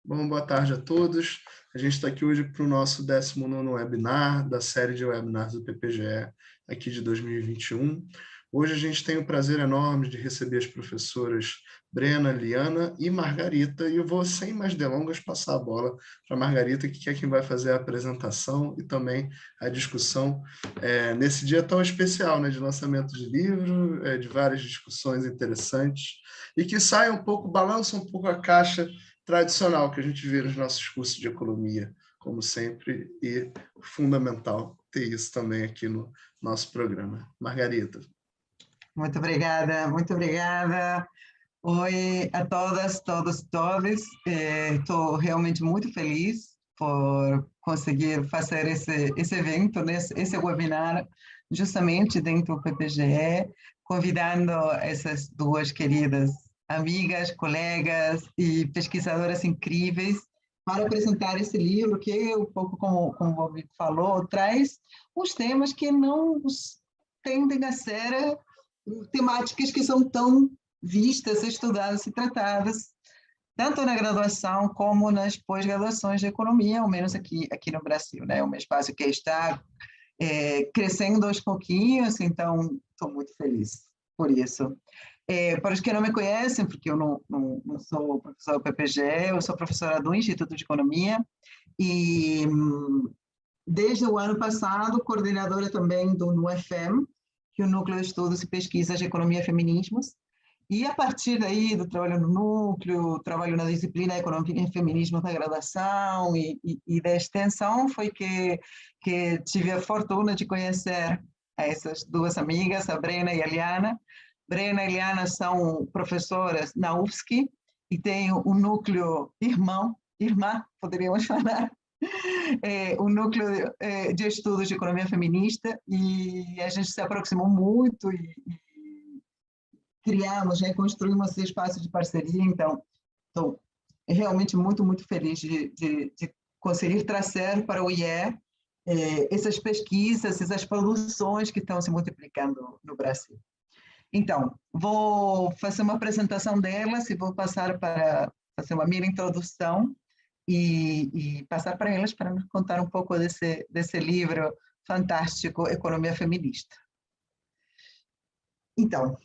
Bom, boa tarde a todos. A gente está aqui hoje para o nosso 19º webinar da série de webinars do PPGE, aqui de 2021. Hoje a gente tem o prazer enorme de receber as professoras Brena, Liana e Margarita, e eu vou, sem mais delongas, passar a bola para a Margarita, que é quem vai fazer a apresentação e também a discussão nesse dia tão especial, né, de lançamento de livro, de várias discussões interessantes, e que sai um pouco, balança um pouco a caixa tradicional que a gente vê nos nossos cursos de economia, como sempre, e fundamental ter isso também aqui no nosso programa. Margarita. Muito obrigada, muito obrigada. Oi a todas, todos, todos. Estou realmente muito feliz por conseguir fazer esse evento, esse webinar, justamente dentro do PPGE, convidando essas duas queridas amigas, colegas e pesquisadoras incríveis para apresentar esse livro que, um pouco como o Bob falou, traz os temas que não tendem a ser temáticas que são tão vistas, estudadas e tratadas, tanto na graduação como nas pós-graduações de economia, ao menos aqui no Brasil, né? Um espaço que está crescendo aos pouquinhos, então estou muito feliz por isso. Para os que não me conhecem, porque eu não sou professora do PPGE, eu sou professora do Instituto de Economia e, desde o ano passado, coordenadora também do NUEFEM, que é o Núcleo de Estudos e Pesquisas de Economia e Feminismos, e a partir daí do trabalho no núcleo, trabalho na disciplina de Economia e Feminismo da graduação e da extensão, foi que tive a fortuna de conhecer essas duas amigas, a Brena e a Liana. Brena e Liana são professoras na UFSC e têm um núcleo irmã, poderíamos falar, o núcleo de estudos de economia feminista, e a gente se aproximou muito e criamos, construímos esse espaço de parceria. Então, estou realmente muito, muito feliz de conseguir trazer para o IE essas pesquisas, essas produções que estão se multiplicando no Brasil. Então, vou fazer uma apresentação delas e vou passar para fazer uma mini introdução e passar para elas para nos contar um pouco desse livro fantástico, Economia Feminista. Então,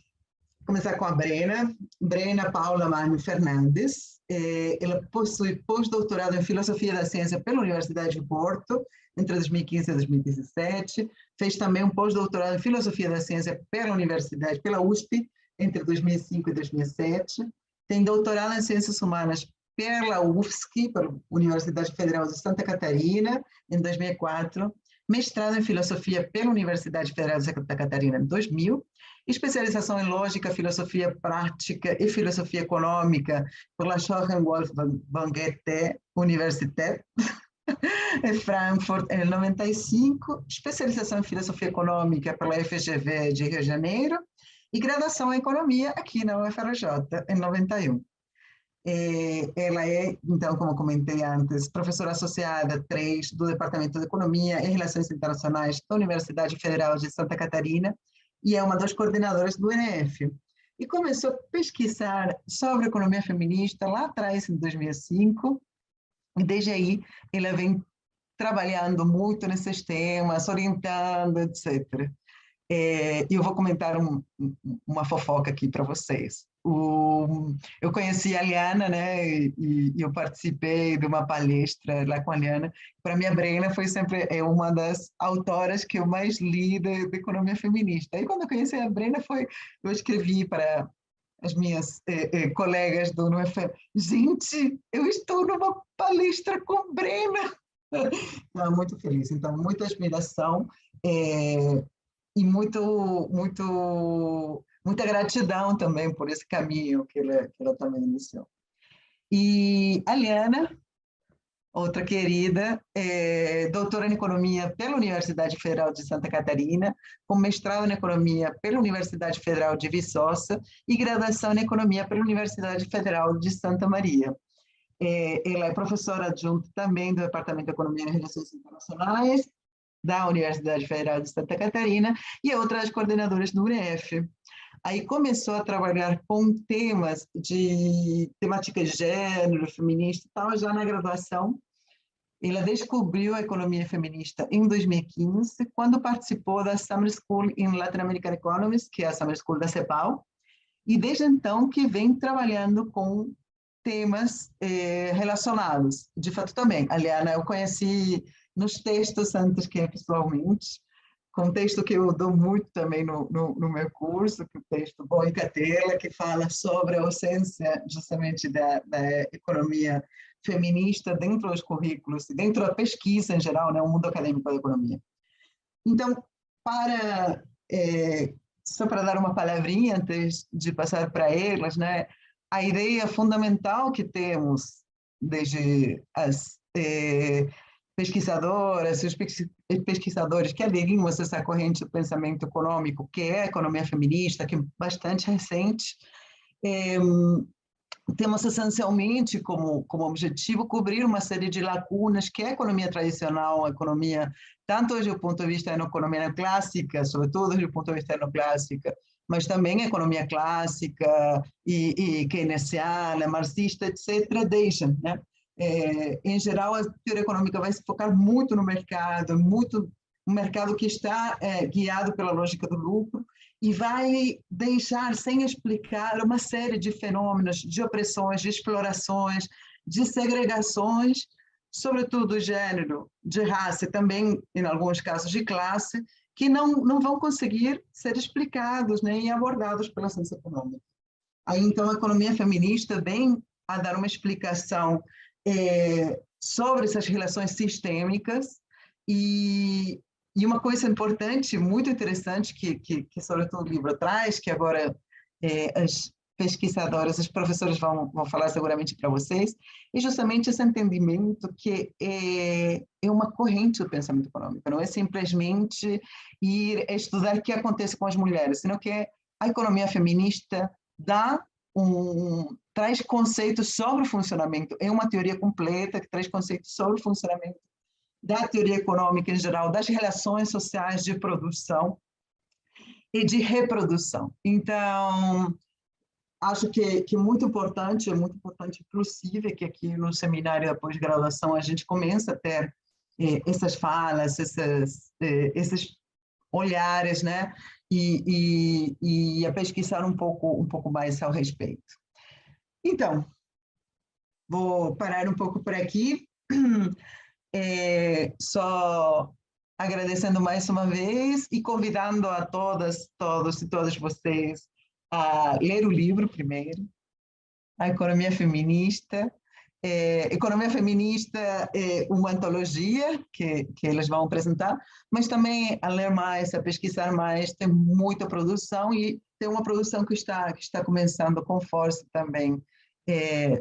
começar com a Brena Paula Magno Fernandes. Ela possui pós-doutorado em Filosofia da Ciência pela Universidade de Porto, entre 2015 e 2017. Fez também um pós-doutorado em Filosofia da Ciência pela USP, entre 2005 e 2007. Tem doutorado em Ciências Humanas pela UFSC, pela Universidade Federal de Santa Catarina, em 2004. Mestrado em Filosofia pela Universidade Federal de Santa Catarina, em 2000. Especialização em Lógica, Filosofia Prática e Filosofia Econômica pela Johann Wolfgang Goethe Universität em Frankfurt, em 95. Especialização em Filosofia Econômica pela FGV de Rio de Janeiro. E graduação em Economia aqui na UFRJ, em 91. Ela é, então, como comentei antes, professora associada 3 do Departamento de Economia e Relações Internacionais da Universidade Federal de Santa Catarina e é uma das coordenadoras do NF. E começou a pesquisar sobre economia feminista lá atrás, em 2005, e desde aí ela vem trabalhando muito nesses temas, orientando, etc. Eu vou comentar uma fofoca aqui para vocês. Eu conheci a Liana, né, e eu participei de uma palestra lá com a Liana. Para mim, a Brena foi sempre uma das autoras que eu mais li de economia feminista. E quando eu conheci a Brena, eu escrevi para as minhas colegas do NUEFEM: gente, eu estou numa palestra com Brena. Não, muito feliz. Então, muita admiração e muita gratidão também por esse caminho que ela também iniciou. E a Liana, outra querida, doutora em Economia pela Universidade Federal de Santa Catarina, com mestrado em Economia pela Universidade Federal de Viçosa e graduação em Economia pela Universidade Federal de Santa Maria. Ela é professora adjunta também do Departamento de Economia e Relações Internacionais da Universidade Federal de Santa Catarina e é outra das coordenadoras do UNEF. aí começou a trabalhar com temas de temática de gênero, feminista, estava já na graduação. Ela descobriu a economia feminista em 2015, quando participou da Summer School in Latin American Economics, que é a Summer School da CEPAL, e desde então que vem trabalhando com temas relacionados. De fato, também. A Liana eu conheci nos textos antes que pessoalmente, com um texto que eu dou muito também no meu curso, que é o texto Boi Catela, que fala sobre a ausência justamente da economia feminista dentro dos currículos, dentro da pesquisa em geral, né, o mundo acadêmico da economia. Então, só para dar uma palavrinha antes de passar para elas, né, a ideia fundamental que temos desde as pesquisadoras e os pesquisadores que aderimos a essa corrente do pensamento econômico, que é a economia feminista, que é bastante recente, temos essencialmente como objetivo cobrir uma série de lacunas que a economia tradicional, a economia, tanto desde o ponto de vista da economia clássica, sobretudo desde o ponto de vista clássica, mas também a economia clássica e keynesiana, marxista, etc., deixam, né? Em geral, a teoria econômica vai se focar muito no mercado, um mercado que está guiado pela lógica do lucro, e vai deixar sem explicar uma série de fenômenos, de opressões, de explorações, de segregações, sobretudo de gênero, de raça, também, em alguns casos, de classe, que não vão conseguir ser explicados, né, e abordados pela ciência econômica. Aí, então, a economia feminista vem a dar uma explicação sobre essas relações sistêmicas e uma coisa importante, muito interessante, que sobretudo o livro traz, que agora as pesquisadoras, os professores vão falar seguramente para vocês, é justamente esse entendimento que é uma corrente do pensamento econômico, não é simplesmente ir estudar o que acontece com as mulheres, sino que a economia feminista traz conceitos sobre o funcionamento, é uma teoria completa que traz conceitos sobre o funcionamento da teoria econômica em geral, das relações sociais de produção e de reprodução. Então, acho que é muito importante, inclusive, que aqui no seminário da pós-graduação a gente começa a ter essas falas, esses olhares, né? E a pesquisar um pouco mais ao respeito. Então, vou parar um pouco por aqui. Só agradecendo mais uma vez e convidando a todas, todos e todas vocês a ler o livro primeiro, A Economia Feminista. Economia Feminista é uma antologia que eles vão apresentar, mas também a ler mais, a pesquisar mais, tem muita produção e tem uma produção que está começando com força também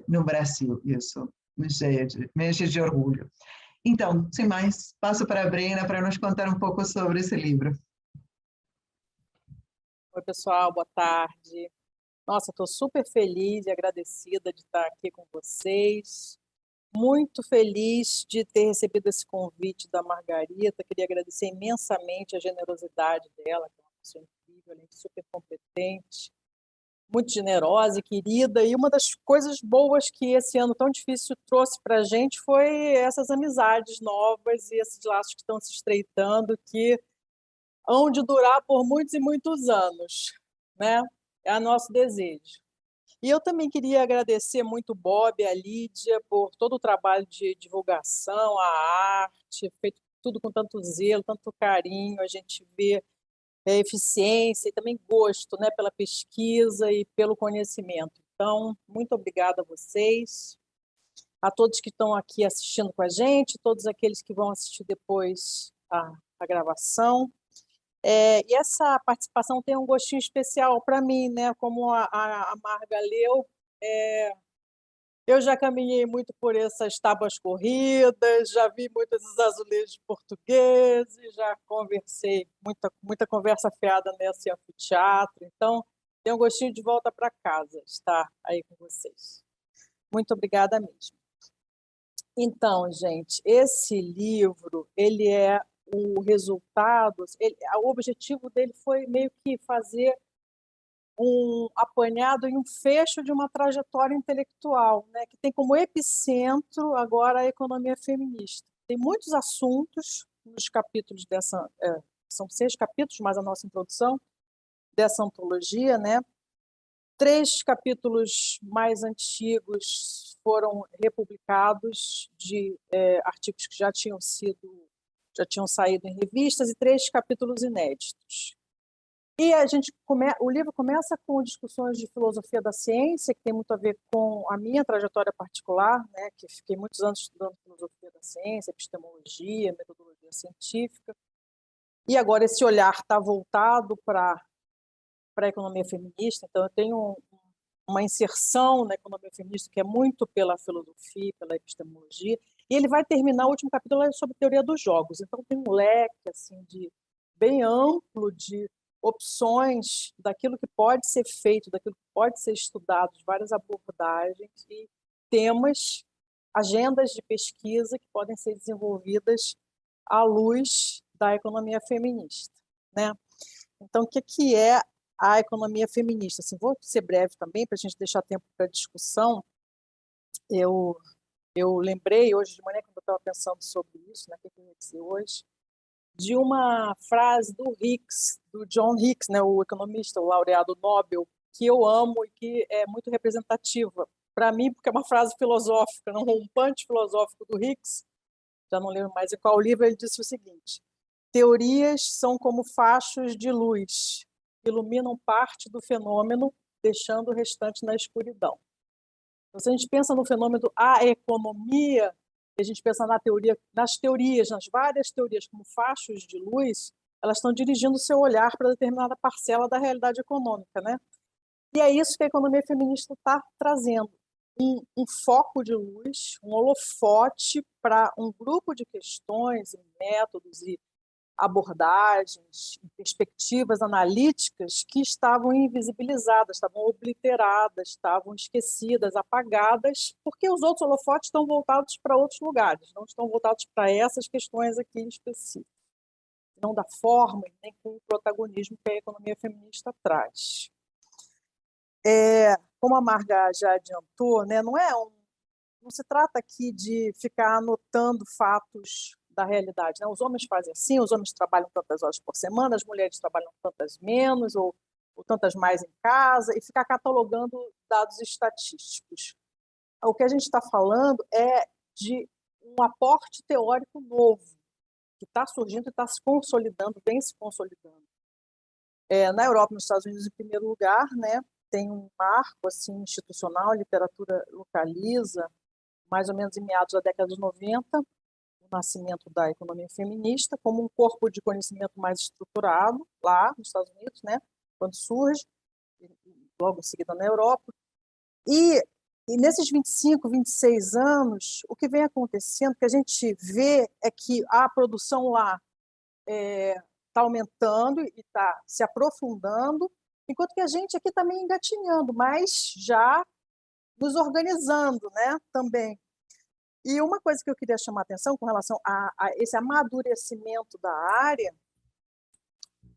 no Brasil. Isso me enche de orgulho. Então, sem mais, passo para a Brena para nos contar um pouco sobre esse livro. Oi, pessoal, boa tarde. Nossa, estou super feliz e agradecida de estar aqui com vocês. Muito feliz de ter recebido esse convite da Margarita. Queria agradecer imensamente a generosidade dela, que é uma pessoa incrível, além de super competente, muito generosa e querida. E uma das coisas boas que esse ano tão difícil trouxe para a gente foi essas amizades novas e esses laços que estão se estreitando, que hão de durar por muitos e muitos anos, né? É o nosso desejo. E eu também queria agradecer muito o Bob e a Lídia por todo o trabalho de divulgação, a arte, feito tudo com tanto zelo, tanto carinho. A gente vê eficiência e também gosto, né, pela pesquisa e pelo conhecimento. Então, muito obrigada a vocês, a todos que estão aqui assistindo com a gente, todos aqueles que vão assistir depois a gravação. E essa participação tem um gostinho especial para mim, né? Como a Marga leu, eu já caminhei muito por essas tábuas corridas, já vi muitos azulejos portugueses, já conversei, muita conversa fiada nesse anfiteatro, então tem um gostinho de volta para casa estar aí com vocês. Muito obrigada mesmo. Então, gente, esse livro, ele é o resultado, o objetivo dele foi meio que fazer um apanhado e um fecho de uma trajetória intelectual, né, que tem como epicentro agora a economia feminista. Tem muitos assuntos nos capítulos dessa... são 6 capítulos, mais a nossa introdução dessa antologia, né? 3 capítulos mais antigos foram republicados de artigos que já tinham saído em revistas e 3 capítulos inéditos. E o livro começa com discussões de filosofia da ciência, que tem muito a ver com a minha trajetória particular, né, que fiquei muitos anos estudando filosofia da ciência, epistemologia, metodologia científica. E agora esse olhar está voltado para a economia feminista, então eu tenho uma inserção na economia feminista que é muito pela filosofia, pela epistemologia, e ele vai terminar, o último capítulo é sobre teoria dos jogos, então tem um leque assim, bem amplo de opções daquilo que pode ser feito, daquilo que pode ser estudado, de várias abordagens e temas, agendas de pesquisa que podem ser desenvolvidas à luz da economia feminista, né? Então, o que é a economia feminista? Assim, vou ser breve também, para a gente deixar tempo para discussão. Eu lembrei hoje de manhã, quando eu estava pensando sobre isso, né, o que eu ia dizer hoje, de uma frase do John Hicks, né, o economista, o laureado Nobel, que eu amo e que é muito representativa para mim, porque é uma frase filosófica, um rompante filosófico do Hicks, já não lembro mais em qual livro, ele disse o seguinte: teorias são como fachos de luz, iluminam parte do fenômeno, deixando o restante na escuridão. Então, se a gente pensa no fenômeno a economia, a gente pensa nas várias teorias como fachos de luz, elas estão dirigindo o seu olhar para determinada parcela da realidade econômica, né? E é isso que a economia feminista está trazendo, um foco de luz, um holofote para um grupo de questões, métodos e abordagens, perspectivas analíticas que estavam invisibilizadas, estavam obliteradas, estavam esquecidas, apagadas, porque os outros holofotes estão voltados para outros lugares, não estão voltados para essas questões aqui específicas, não da forma nem com o protagonismo que a economia feminista traz. Como a Marga já adiantou, né, não se trata aqui de ficar anotando fatos da realidade, né? Os homens fazem assim, os homens trabalham tantas horas por semana, as mulheres trabalham tantas menos ou tantas mais em casa, e ficar catalogando dados estatísticos. O que a gente está falando é de um aporte teórico novo, que está surgindo e está se consolidando, vem se consolidando. Na Europa e nos Estados Unidos, em primeiro lugar, né, tem um marco assim, institucional, a literatura localiza, mais ou menos em meados da década de 90, o nascimento da economia feminista como um corpo de conhecimento mais estruturado lá nos Estados Unidos, né, quando surge, logo em seguida na Europa. E nesses 25, 26 anos, o que vem acontecendo, que a gente vê é que a produção lá está aumentando e está se aprofundando, enquanto que a gente aqui está meio engatinhando, mas já nos organizando, né, também. E uma coisa que eu queria chamar a atenção com relação a esse amadurecimento da área,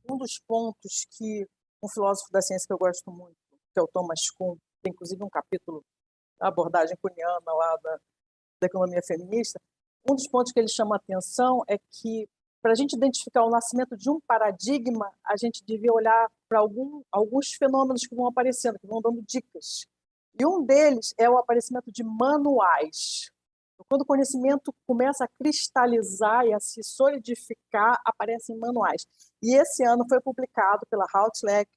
um dos pontos que um filósofo da ciência que eu gosto muito, que é o Thomas Kuhn, tem inclusive um capítulo da abordagem kuhniana lá da economia feminista, um dos pontos que ele chama a atenção é que, para a gente identificar o nascimento de um paradigma, a gente devia olhar para alguns fenômenos que vão aparecendo, que vão dando dicas. E um deles é o aparecimento de manuais. Quando o conhecimento começa a cristalizar e a se solidificar, aparecem manuais. E esse ano foi publicado pela Routledge.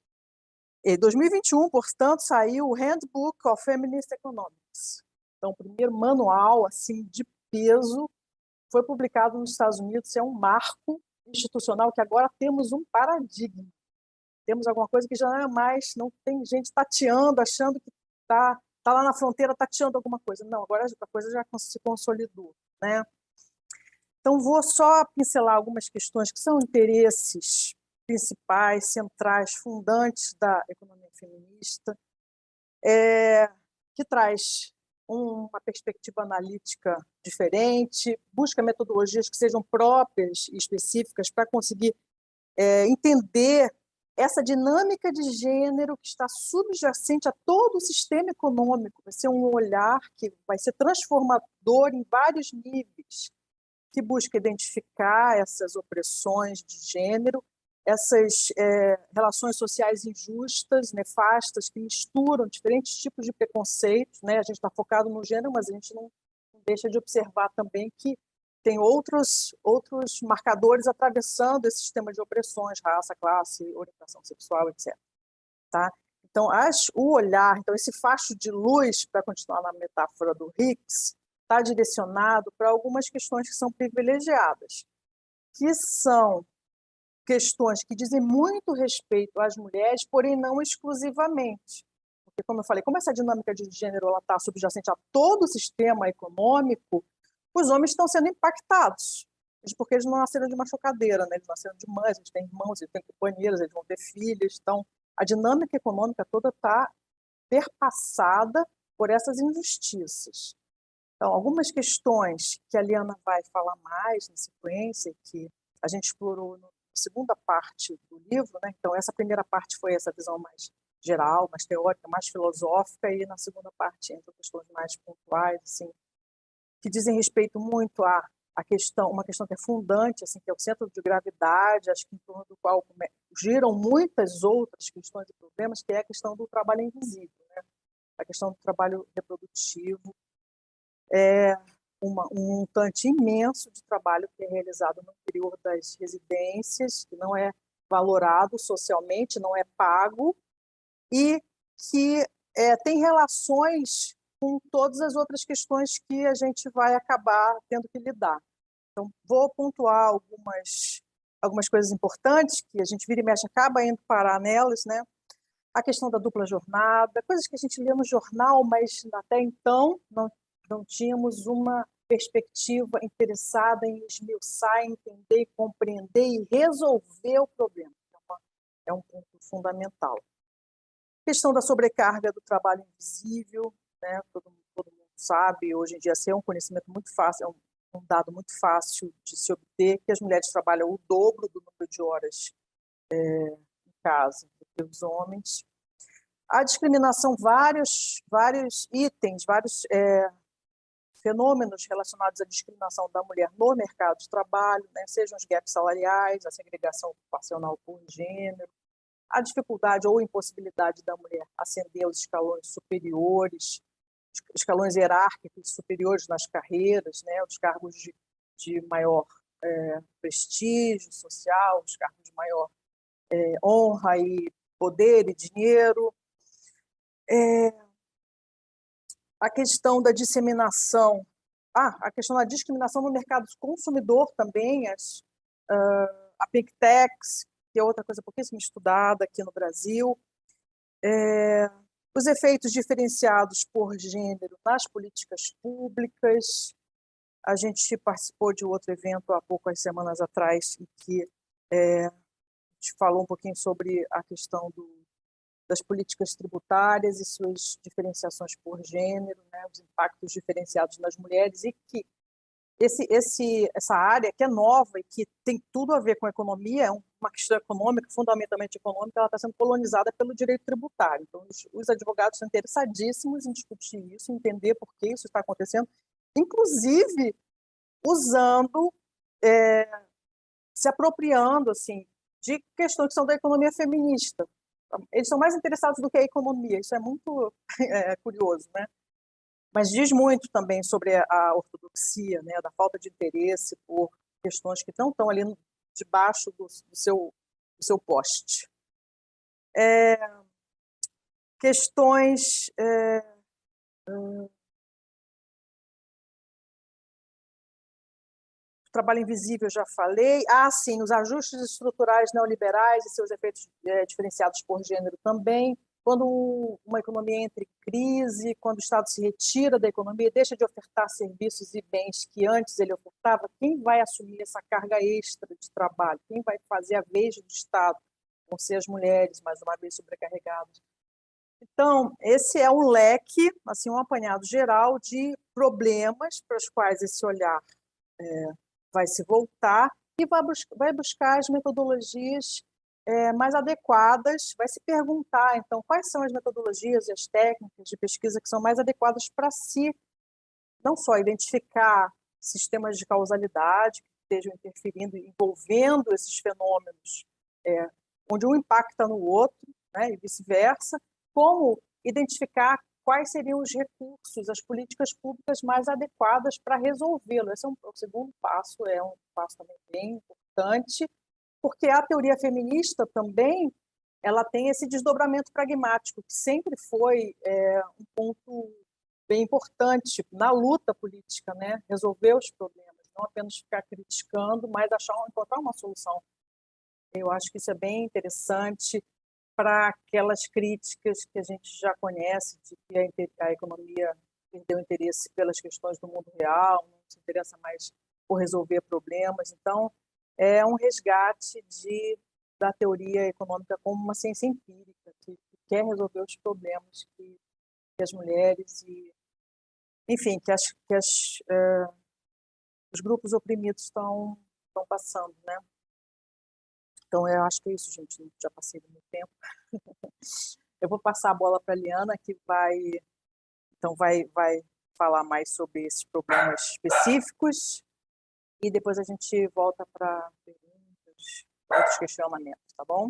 Em 2021, portanto, saiu o Handbook of Feminist Economics. Então, o primeiro manual assim, de peso foi publicado nos Estados Unidos. É um marco institucional que agora temos um paradigma. Temos alguma coisa que já não é mais, não tem gente tateando, achando que está lá na fronteira tateando alguma coisa. Não, agora a coisa já se consolidou, né? Então, vou só pincelar algumas questões que são interesses principais, centrais, fundantes da economia feminista, que traz uma perspectiva analítica diferente, busca metodologias que sejam próprias e específicas para conseguir entender essa dinâmica de gênero que está subjacente a todo o sistema econômico. Vai ser um olhar que vai ser transformador em vários níveis, que busca identificar essas opressões de gênero, essas relações sociais injustas, nefastas, que misturam diferentes tipos de preconceitos, né? A gente está focado no gênero, mas a gente não deixa de observar também que tem outros marcadores atravessando esse sistema de opressões, raça, classe, orientação sexual, etc. Tá? Então, o olhar, então esse facho de luz, para continuar na metáfora do Hicks, está direcionado para algumas questões que são privilegiadas, que são questões que dizem muito respeito às mulheres, porém não exclusivamente. Porque, como eu falei, como essa dinâmica de gênero está subjacente a todo o sistema econômico, os homens estão sendo impactados, porque eles não nasceram de uma chocadeira, né? Eles nasceram de mães, eles têm irmãos, eles têm companheiras, eles vão ter filhos. Então, a dinâmica econômica toda está perpassada por essas injustiças. Então, algumas questões que a Liana vai falar mais na sequência, que a gente explorou na segunda parte do livro, né? Então, essa primeira parte foi essa visão mais geral, mais teórica, mais filosófica, e na segunda parte entra questões mais pontuais, assim, que dizem respeito muito a questão, uma questão que é fundante, assim, que é o centro de gravidade, acho que em torno do qual giram muitas outras questões e problemas, que é a questão do trabalho invisível, né? A questão do trabalho reprodutivo, um montante imenso de trabalho que é realizado no interior das residências, que não é valorado socialmente, não é pago, e que tem relações com todas as outras questões que a gente vai acabar tendo que lidar. Então, vou pontuar algumas coisas importantes, que a gente vira e mexe, acaba indo parar nelas, né? A questão da dupla jornada, coisas que a gente lê no jornal, mas até então não tínhamos uma perspectiva interessada em esmiuçar, entender, compreender e resolver o problema. É um ponto fundamental. A questão da sobrecarga do trabalho invisível, né? Todo mundo sabe, hoje em dia, é um conhecimento muito fácil, é um dado muito fácil de se obter, que as mulheres trabalham o dobro do número de horas em casa do que os homens. A discriminação, vários itens, vários fenômenos relacionados à discriminação da mulher no mercado de trabalho, né? Sejam os gaps salariais, a segregação ocupacional por gênero, a dificuldade ou impossibilidade da mulher ascender aos escalões superiores, escalões hierárquicos superiores nas carreiras, né? Os cargos de maior prestígio social, os cargos de maior honra e poder e dinheiro. A questão da disseminação, a questão da discriminação no mercado consumidor também, a Pink Tax, que é outra coisa pouquíssimo estudada aqui no Brasil, os efeitos diferenciados por gênero nas políticas públicas. A gente participou de outro evento há poucas semanas atrás, em que a gente falou um pouquinho sobre a questão das políticas tributárias e suas diferenciações por gênero, né, os impactos diferenciados nas mulheres, e que essa área que é nova e que tem tudo a ver com a economia, é uma questão econômica, fundamentalmente econômica, ela está sendo colonizada pelo direito tributário. Então, os advogados são interessadíssimos em discutir isso, entender por que isso está acontecendo, inclusive usando, se apropriando assim, de questões que são da economia feminista. Eles são mais interessados do que a economia, isso é muito curioso, né? Mas diz muito também sobre a ortodoxia, né? Da falta de interesse por questões que não estão ali debaixo do seu poste. Questões... trabalho invisível, já falei. Sim, os ajustes estruturais neoliberais e seus efeitos diferenciados por gênero também. Quando uma economia entra em crise, quando o Estado se retira da economia e deixa de ofertar serviços e bens que antes ele ofertava, quem vai assumir essa carga extra de trabalho? Quem vai fazer a vez do Estado? Vão ser as mulheres, mais uma vez sobrecarregadas. Então, esse é um leque, assim, um apanhado geral de problemas para os quais esse olhar vai se voltar e vai buscar as metodologias mais adequadas, vai se perguntar, então, quais são as metodologias e as técnicas de pesquisa que são mais adequadas para si, não só identificar sistemas de causalidade que estejam interferindo, envolvendo esses fenômenos, onde um impacta no outro, né, e vice-versa, como identificar quais seriam os recursos, as políticas públicas mais adequadas para resolvê-lo. Esse é o segundo passo, é um passo também bem importante, porque a teoria feminista também ela tem esse desdobramento pragmático, que sempre foi um ponto bem importante na luta política, né? Resolver os problemas, não apenas ficar criticando, mas encontrar uma solução. Eu acho que isso é bem interessante para aquelas críticas que a gente já conhece, de que a economia perdeu interesse pelas questões do mundo real, não se interessa mais por resolver problemas. Então, é um resgate da teoria econômica como uma ciência empírica, que quer resolver os problemas que as mulheres enfim, que os grupos oprimidos estão passando, né? Então, eu acho que é isso, gente. Já passei do meu tempo. Eu vou passar a bola para a Liana, que vai falar mais sobre esses problemas específicos e depois a gente volta para perguntas, outros questionamentos, tá bom?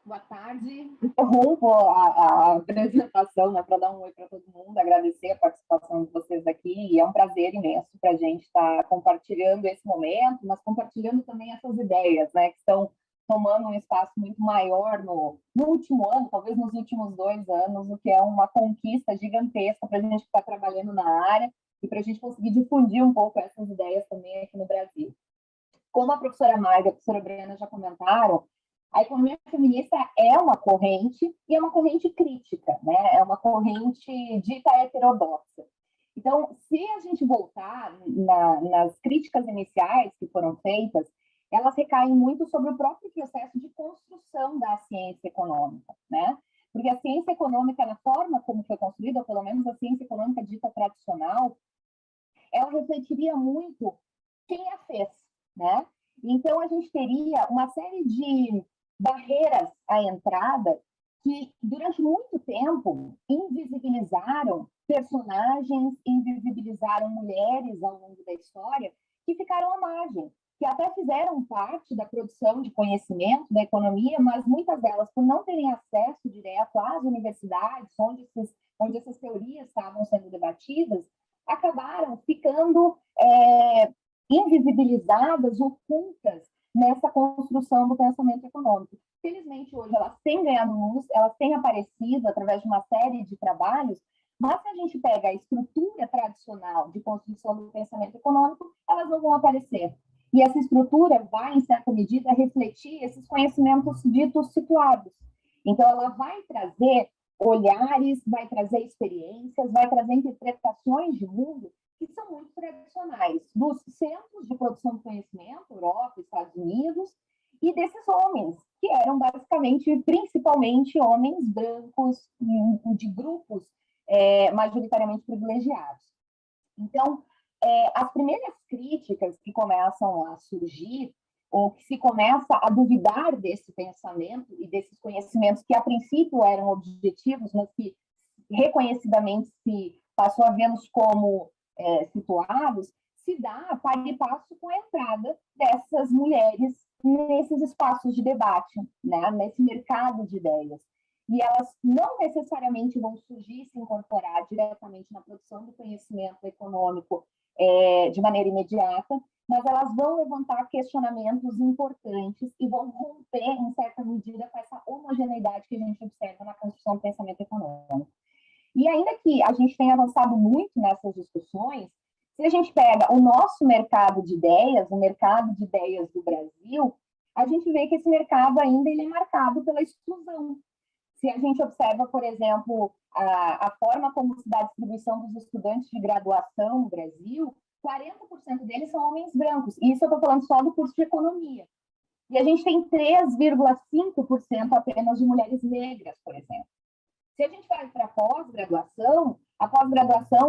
Boa tarde. Interrompo a apresentação, né, para dar um oi para todo mundo, agradecer a participação de vocês aqui, e é um prazer imenso para a gente estar compartilhando esse momento, mas compartilhando também essas ideias, né, que estão tomando um espaço muito maior no último ano, talvez nos últimos 2 anos, o que é uma conquista gigantesca para a gente estar trabalhando na área e para a gente conseguir difundir um pouco essas ideias também aqui no Brasil. Como a professora Maia e a professora Brena já comentaram, a economia feminista é uma corrente, e é uma corrente crítica, né? É uma corrente dita heterodoxa. Então, se a gente voltar nas críticas iniciais que foram feitas, elas recaem muito sobre o próprio processo de construção da ciência econômica, né? Porque a ciência econômica, na forma como foi construída, ou pelo menos a ciência econômica dita tradicional, ela refletiria muito quem a fez, né? Então, a gente teria uma série de barreiras à entrada que, durante muito tempo, invisibilizaram personagens, invisibilizaram mulheres ao longo da história, que ficaram à margem, que até fizeram parte da produção de conhecimento da economia, mas muitas delas, por não terem acesso direto às universidades, onde essas teorias estavam sendo debatidas, acabaram ficando invisibilizadas, ocultas nessa construção do pensamento econômico. Felizmente, hoje, elas têm ganhado luz, elas têm aparecido através de uma série de trabalhos, mas se a gente pega a estrutura tradicional de construção do pensamento econômico, elas não vão aparecer. E essa estrutura vai, em certa medida, refletir esses conhecimentos ditos situados. Então, ela vai trazer olhares, vai trazer experiências, vai trazer interpretações de mundo que são muito tradicionais, dos centros de produção de conhecimento, Europa, Estados Unidos, e desses homens, que eram basicamente, principalmente, homens brancos, de grupos majoritariamente privilegiados. Então, as primeiras críticas que começam a surgir, ou que se começa a duvidar desse pensamento e desses conhecimentos que, a princípio, eram objetivos, mas que reconhecidamente se passou a vê-los como situados, se dá para e passo com a entrada dessas mulheres nesses espaços de debate, né, nesse mercado de ideias. E elas não necessariamente vão surgir e se incorporar diretamente na produção do conhecimento econômico de maneira imediata, mas elas vão levantar questionamentos importantes e vão romper, em certa medida, com essa homogeneidade que a gente observa na construção do pensamento econômico. E ainda que a gente tenha avançado muito nessas discussões, se a gente pega o nosso mercado de ideias, o mercado de ideias do Brasil, a gente vê que esse mercado ainda ele é marcado pela exclusão. Se a gente observa, por exemplo, a forma como se dá a distribuição dos estudantes de graduação no Brasil, 40% deles são homens brancos. E isso eu estou falando só do curso de economia. E a gente tem 3,5% apenas de mulheres negras, por exemplo. Se a gente vai para a pós-graduação,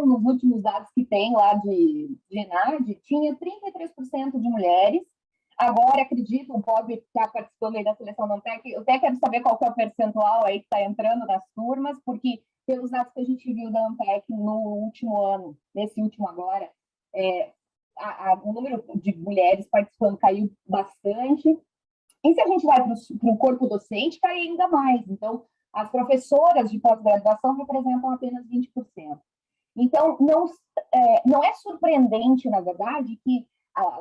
nos últimos dados que tem lá de ENAD, tinha 33% de mulheres, Agora, acredito, o Bob está participando aí da seleção da Ampec, eu até quero saber qual que é o percentual aí que está entrando nas turmas, porque pelos dados que a gente viu da Ampec no último ano, nesse último agora, o número de mulheres participando caiu bastante. E se a gente vai para o corpo docente, cai ainda mais. Então, as professoras de pós-graduação representam apenas 20%. Então, não é surpreendente, na verdade, que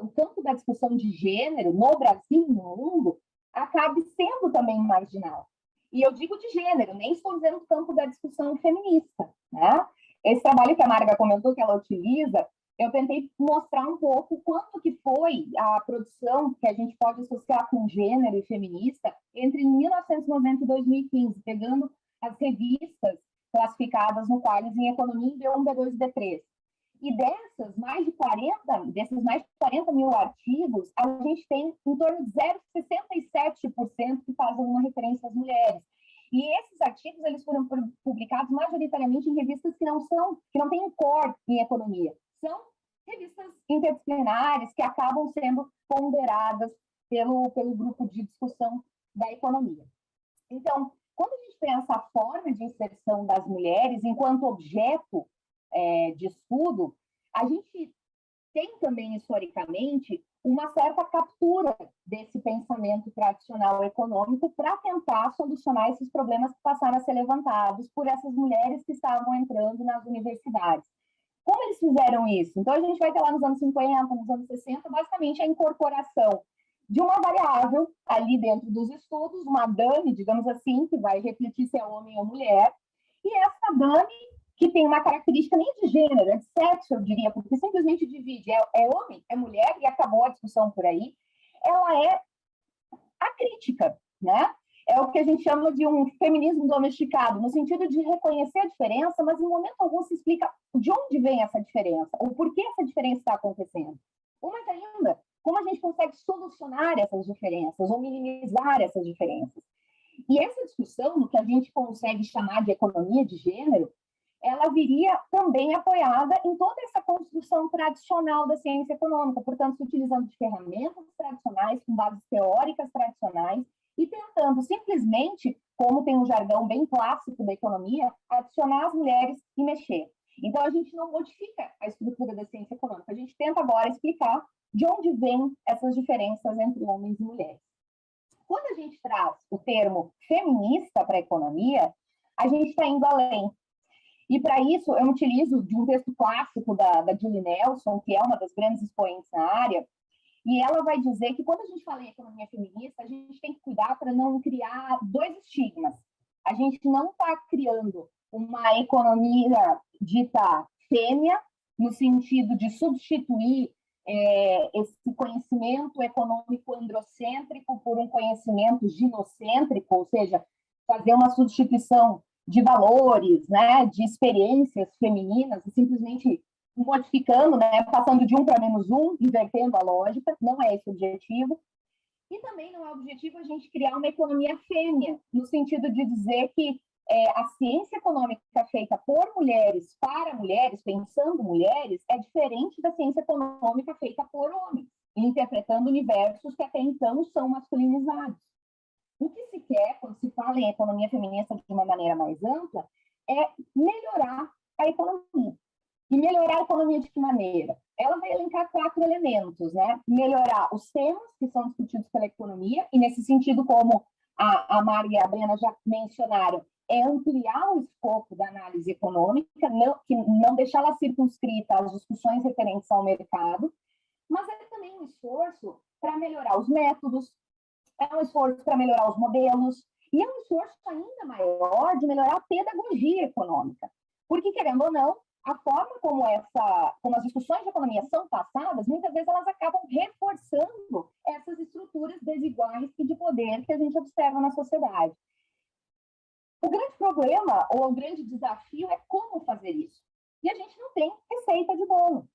o campo da discussão de gênero no Brasil e no mundo acabe sendo também marginal. E eu digo de gênero, nem estou dizendo o campo da discussão feminista, né? Esse trabalho que a Marga comentou que ela utiliza, eu tentei mostrar um pouco quanto que foi a produção que a gente pode associar com gênero e feminista entre 1990 e 2015, pegando as revistas classificadas no Qualis em Economia em B1, B2 e B3. E desses mais de 40 mil artigos, a gente tem em torno de 0,67% que fazem uma referência às mulheres. E esses artigos eles foram publicados majoritariamente em revistas que não têm cor em economia. São revistas interdisciplinares que acabam sendo ponderadas pelo grupo de discussão da economia. Então, quando a gente pensa a forma de inserção das mulheres enquanto objeto de estudo, a gente tem também, historicamente, uma certa captura desse pensamento tradicional econômico para tentar solucionar esses problemas que passaram a ser levantados por essas mulheres que estavam entrando nas universidades. Como eles fizeram isso? Então, a gente vai ter lá nos anos 50, nos anos 60, basicamente a incorporação de uma variável ali dentro dos estudos, uma dummy, digamos assim, que vai refletir se é homem ou mulher, e essa dummy, que tem uma característica nem de gênero, é de sexo, eu diria, porque simplesmente divide, é homem, é mulher, e acabou a discussão por aí, ela é a crítica, né? É o que a gente chama de um feminismo domesticado, no sentido de reconhecer a diferença, mas em momento algum se explica de onde vem essa diferença, ou por que essa diferença está acontecendo. Ou mais ainda, como a gente consegue solucionar essas diferenças, ou minimizar essas diferenças. E essa discussão, no que a gente consegue chamar de economia de gênero, ela viria também apoiada em toda essa construção tradicional da ciência econômica, portanto, se utilizando de ferramentas tradicionais, com bases teóricas tradicionais, e tentando simplesmente, como tem um jargão bem clássico da economia, adicionar as mulheres e mexer. Então, a gente não modifica a estrutura da ciência econômica, a gente tenta agora explicar de onde vêm essas diferenças entre homens e mulheres. Quando a gente traz o termo feminista para a economia, a gente está indo além. E, para isso, eu utilizo de um texto clássico da Julie Nelson, que é uma das grandes expoentes na área, e ela vai dizer que, quando a gente fala em economia feminista, a gente tem que cuidar para não criar dois estigmas. A gente não está criando uma economia dita fêmea, no sentido de substituir esse conhecimento econômico androcêntrico por um conhecimento ginocêntrico, ou seja, fazer uma substituição de valores, né, de experiências femininas, e simplesmente modificando, né, passando de 1 para -1, invertendo a lógica, não é esse o objetivo. E também não é o objetivo a gente criar uma economia fêmea, no sentido de dizer que a ciência econômica feita por mulheres, para mulheres, pensando mulheres, é diferente da ciência econômica feita por homens, interpretando universos que até então são masculinizados. O que se quer, quando se fala em economia feminista de uma maneira mais ampla, é melhorar a economia. E melhorar a economia de que maneira? Ela vai elencar 4 elementos, né? Melhorar os temas que são discutidos pela economia, e nesse sentido, como a Mari e a Brena já mencionaram, é ampliar o escopo da análise econômica, não deixá-la circunscrita às discussões referentes ao mercado, mas é também um esforço para melhorar os métodos, é um esforço para melhorar os modelos, e é um esforço ainda maior de melhorar a pedagogia econômica. Porque, querendo ou não, a forma como as discussões de economia são passadas, muitas vezes elas acabam reforçando essas estruturas desiguais e de poder que a gente observa na sociedade. O grande problema, ou o grande desafio, é como fazer isso. E a gente não tem receita de bolo.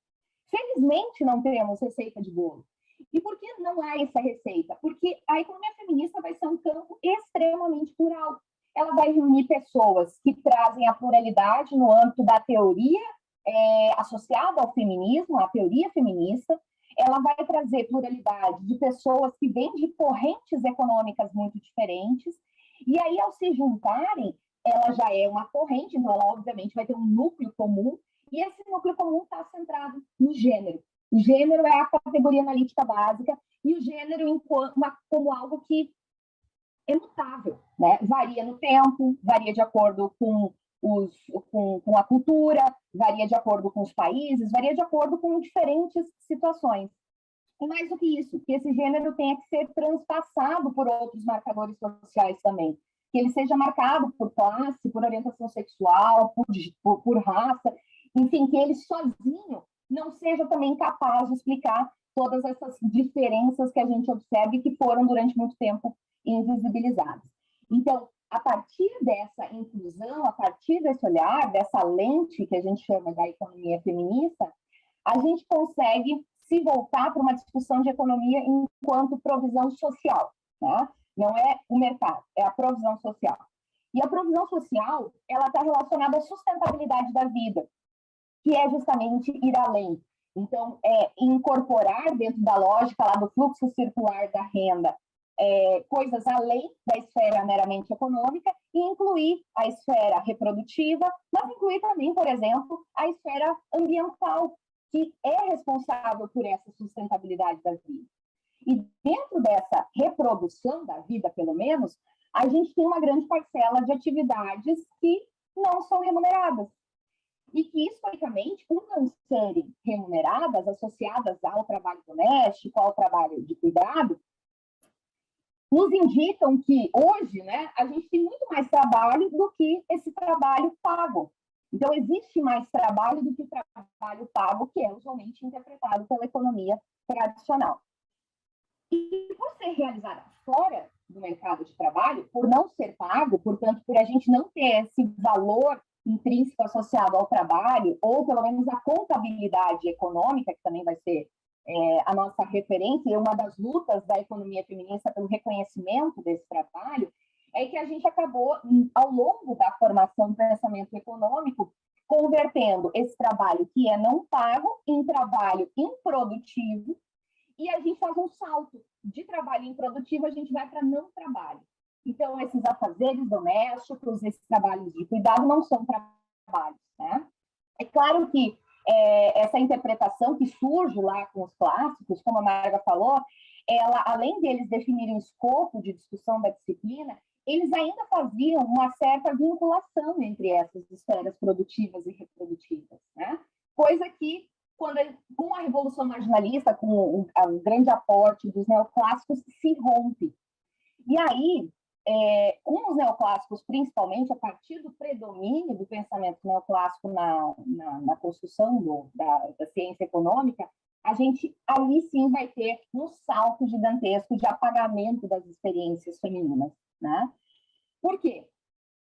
Felizmente, não temos receita de bolo. E por que não há essa receita? Porque a economia feminista vai ser um campo extremamente plural. Ela vai reunir pessoas que trazem a pluralidade no âmbito da teoria associada ao feminismo, a teoria feminista. ela vai trazer pluralidade de pessoas que vêm de correntes econômicas muito diferentes, e aí, ao se juntarem, ela já é uma corrente, então ela, obviamente, vai ter um núcleo comum, e esse núcleo comum está centrado no gênero. O gênero é a categoria analítica básica, e o gênero como algo que é mutável, né? Varia no tempo, varia de acordo com a cultura, varia de acordo com os países, varia de acordo com diferentes situações. E mais do que isso, que esse gênero tenha que ser transpassado por outros marcadores sociais também. Que ele seja marcado por classe, por orientação sexual, por raça, enfim, que ele sozinho não seja também capaz de explicar todas essas diferenças que a gente observa e que foram, durante muito tempo, invisibilizadas. Então, a partir dessa inclusão, a partir desse olhar, dessa lente que a gente chama da economia feminista, a gente consegue se voltar para uma discussão de economia enquanto provisão social, né? Não é o mercado, é a provisão social. E a provisão social, ela está relacionada à sustentabilidade da vida, que é justamente ir além. Então, incorporar dentro da lógica lá do fluxo circular da renda coisas além da esfera meramente econômica e incluir a esfera reprodutiva, mas incluir também, por exemplo, a esfera ambiental, que é responsável por essa sustentabilidade da vida. E dentro dessa reprodução da vida, pelo menos, a gente tem uma grande parcela de atividades que não são remuneradas. E que, historicamente, por não serem remuneradas, associadas ao trabalho doméstico, ao trabalho de cuidado, nos indicam que, hoje, né, a gente tem muito mais trabalho do que esse trabalho pago. Então, existe mais trabalho do que trabalho pago, que é usualmente interpretado pela economia tradicional. E por ser realizada fora do mercado de trabalho, por não ser pago, portanto, por a gente não ter esse valor intrínseco associado ao trabalho, ou pelo menos a contabilidade econômica, que também vai ser a nossa referência, e uma das lutas da economia feminista pelo reconhecimento desse trabalho, é que a gente acabou, ao longo da formação do pensamento econômico, convertendo esse trabalho que é não pago em trabalho improdutivo, e a gente faz um salto de trabalho improdutivo, a gente vai para não trabalho. Então, esses afazeres domésticos, esses trabalhos de cuidado não são trabalhos, né? É claro que essa interpretação que surge lá com os clássicos, como a Marga falou, ela, além deles definirem o escopo de discussão da disciplina, eles ainda faziam uma certa vinculação entre essas esferas produtivas e reprodutivas, né? Coisa que, com a Revolução Marginalista, com o grande aporte dos neoclássicos, se rompe. E aí, com os neoclássicos, principalmente, a partir do predomínio do pensamento neoclássico na construção da ciência econômica, a gente ali sim vai ter um salto gigantesco de apagamento das experiências femininas, né? Por quê?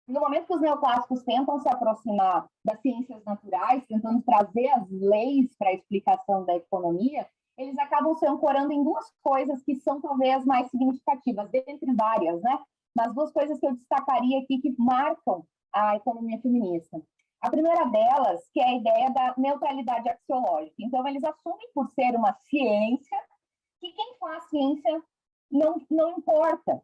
No momento que os neoclássicos tentam se aproximar das ciências naturais, tentando trazer as leis para a explicação da economia, eles acabam se ancorando em duas coisas que são talvez mais significativas, dentre várias, né? Mas duas coisas que eu destacaria aqui que marcam a economia feminista. A primeira delas, que é a ideia da neutralidade axiológica. Então, eles assumem, por ser uma ciência, que quem faz ciência não importa.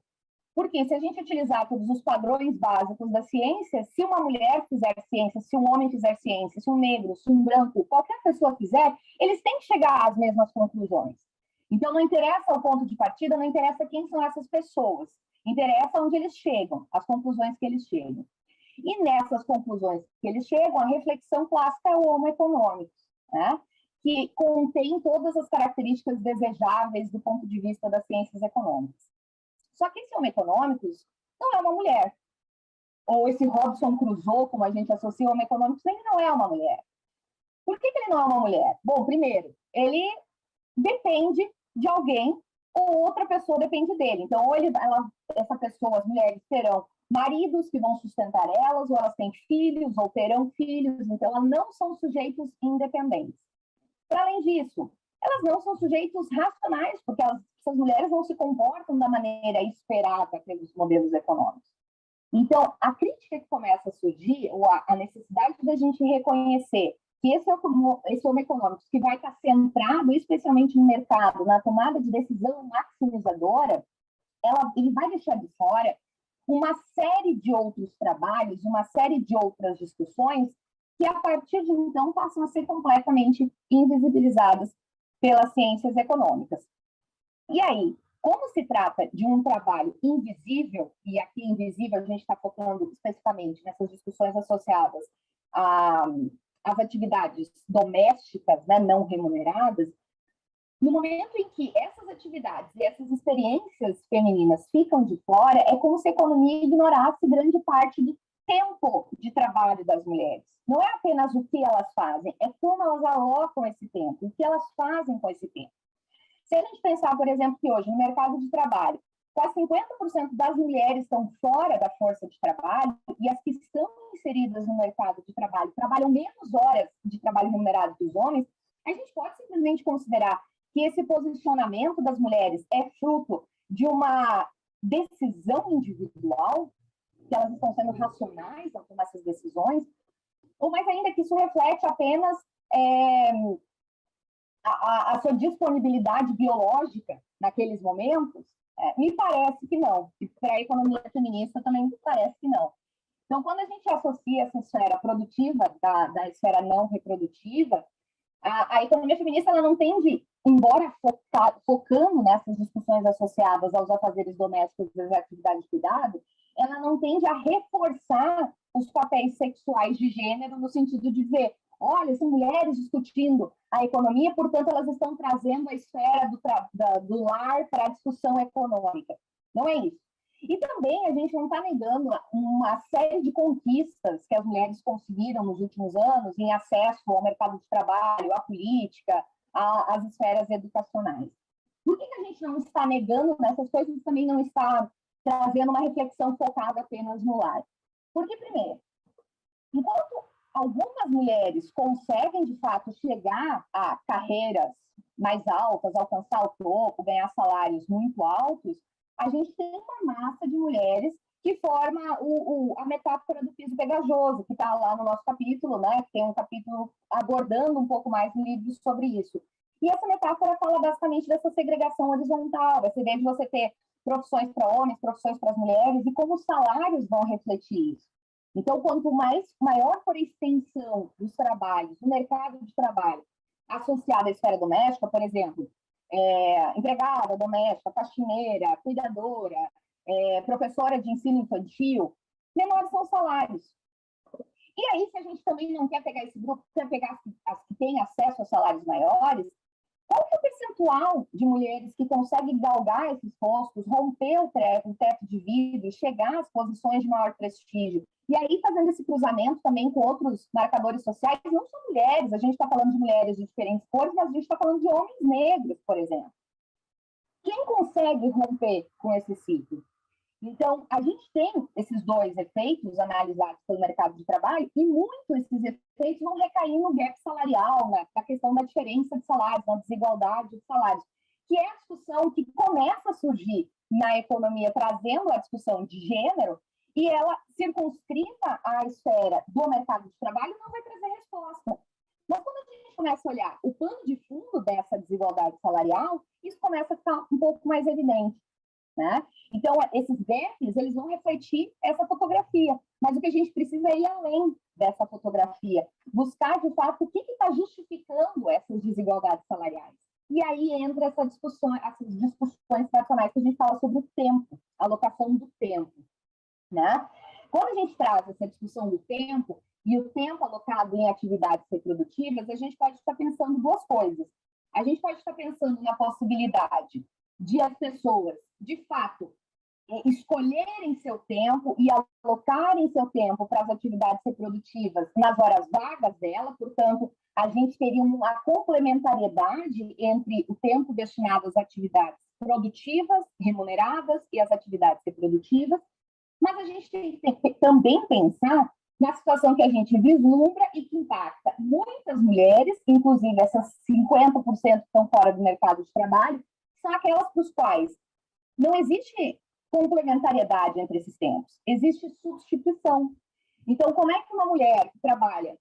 Porque se a gente utilizar todos os padrões básicos da ciência, se uma mulher fizer ciência, se um homem fizer ciência, se um negro, se um branco, qualquer pessoa fizer, eles têm que chegar às mesmas conclusões. Então, não interessa o ponto de partida, não interessa quem são essas pessoas. Interessa onde eles chegam, as conclusões que eles chegam. E nessas conclusões que eles chegam, a reflexão clássica é o homo econômicos, né? Que contém todas as características desejáveis do ponto de vista das ciências econômicas. Só que esse homo econômicos não é uma mulher. Ou esse Robson Crusoe, como a gente associa ao homo econômicos, ele não é uma mulher. Por que ele não é uma mulher? Bom, primeiro, ele depende de alguém ou outra pessoa depende dele. Então, ou essa pessoa, as mulheres, terão maridos que vão sustentar elas, ou elas têm filhos, ou terão filhos. Então, elas não são sujeitos independentes. Para além disso, elas não são sujeitos racionais, porque essas mulheres não se comportam da maneira esperada pelos modelos econômicos. Então, a crítica que começa a surgir, ou a necessidade da gente reconhecer que esse homem econômico que vai estar centrado especialmente no mercado, na tomada de decisão maximizadora, ele vai deixar de fora uma série de outros trabalhos, uma série de outras discussões que, a partir de então, passam a ser completamente invisibilizadas pelas ciências econômicas. E aí, como se trata de um trabalho invisível, e aqui invisível a gente está focando especificamente nessas discussões associadas às atividades domésticas, né, não remuneradas, no momento em que essas atividades e essas experiências femininas ficam de fora, é como se a economia ignorasse grande parte do tempo de trabalho das mulheres. Não é apenas o que elas fazem, é como elas alocam esse tempo, o que elas fazem com esse tempo. Se a gente pensar, por exemplo, que hoje no mercado de trabalho, quase 50% das mulheres estão fora da força de trabalho e as que estão inseridas no mercado de trabalho trabalham menos horas de trabalho remunerado que os homens, a gente pode simplesmente considerar que esse posicionamento das mulheres é fruto de uma decisão individual, que elas estão sendo racionais ao tomar essas decisões, ou mais ainda que isso reflete apenas a sua disponibilidade biológica naqueles momentos. Me parece que não. E para a economia feminista também parece que não. Então, quando a gente associa essa esfera produtiva da esfera não reprodutiva, a economia feminista ela não tende, embora focando nessas discussões associadas aos afazeres domésticos e às atividades de cuidado, ela não tende a reforçar os papéis sexuais de gênero no sentido de dizer, olha, são mulheres discutindo a economia, portanto, elas estão trazendo a esfera do lar para a discussão econômica. Não é isso. E também a gente não está negando uma série de conquistas que as mulheres conseguiram nos últimos anos em acesso ao mercado de trabalho, à política, às esferas educacionais. Por que a gente não está negando nessas coisas e também não está trazendo uma reflexão focada apenas no lar? Porque, primeiro, enquanto algumas mulheres conseguem, de fato, chegar a carreiras mais altas, alcançar o topo, ganhar salários muito altos, a gente tem uma massa de mulheres que forma a metáfora do piso pegajoso, que está lá no nosso capítulo, né? Tem um capítulo abordando um pouco mais no livro sobre isso. E essa metáfora fala basicamente dessa segregação horizontal, essa ideia de você ter profissões para homens, profissões para as mulheres, e como os salários vão refletir isso. Então, quanto maior for a extensão dos trabalhos, do mercado de trabalho associado à esfera doméstica, por exemplo, empregada doméstica, faxineira, cuidadora, professora de ensino infantil, menores são os salários. E aí, se a gente também não quer pegar esse grupo, quer pegar as que têm acesso a salários maiores, qual que é o percentual de mulheres que conseguem galgar esses postos, romper o teto de vidro, chegar às posições de maior prestígio? E aí, fazendo esse cruzamento também com outros marcadores sociais, não são mulheres, a gente está falando de mulheres de diferentes cores, mas a gente está falando de homens negros, por exemplo. Quem consegue romper com esse ciclo? Então, a gente tem esses dois efeitos analisados pelo mercado de trabalho e muitos desses efeitos vão recair no gap salarial, na questão da diferença de salários, na desigualdade de salários, que é a discussão que começa a surgir na economia, trazendo a discussão de gênero, e ela circunscrita à esfera do mercado de trabalho não vai trazer resposta. Mas quando a gente começa a olhar o pano de fundo dessa desigualdade salarial, isso começa a ficar um pouco mais evidente. Né? Então, esses gaps, eles vão refletir essa fotografia, mas o que a gente precisa é ir além dessa fotografia, buscar, de fato, o que está justificando essas desigualdades salariais. E aí entra essas discussões tradicionais que a gente fala sobre o tempo, a alocação do tempo. Né? Quando a gente traz essa discussão do tempo, e o tempo alocado em atividades reprodutivas, a gente pode estar pensando duas coisas. A gente pode estar pensando na possibilidade de as pessoas, de fato, escolherem seu tempo e alocarem seu tempo para as atividades reprodutivas nas horas vagas dela, portanto, a gente teria uma complementariedade entre o tempo destinado às atividades produtivas, remuneradas, e às atividades reprodutivas, mas a gente tem que também pensar na situação que a gente vislumbra e que impacta muitas mulheres, inclusive essas 50% que estão fora do mercado de trabalho, são aquelas para os quais não existe complementariedade entre esses tempos, existe substituição. Então, como é que uma mulher que trabalha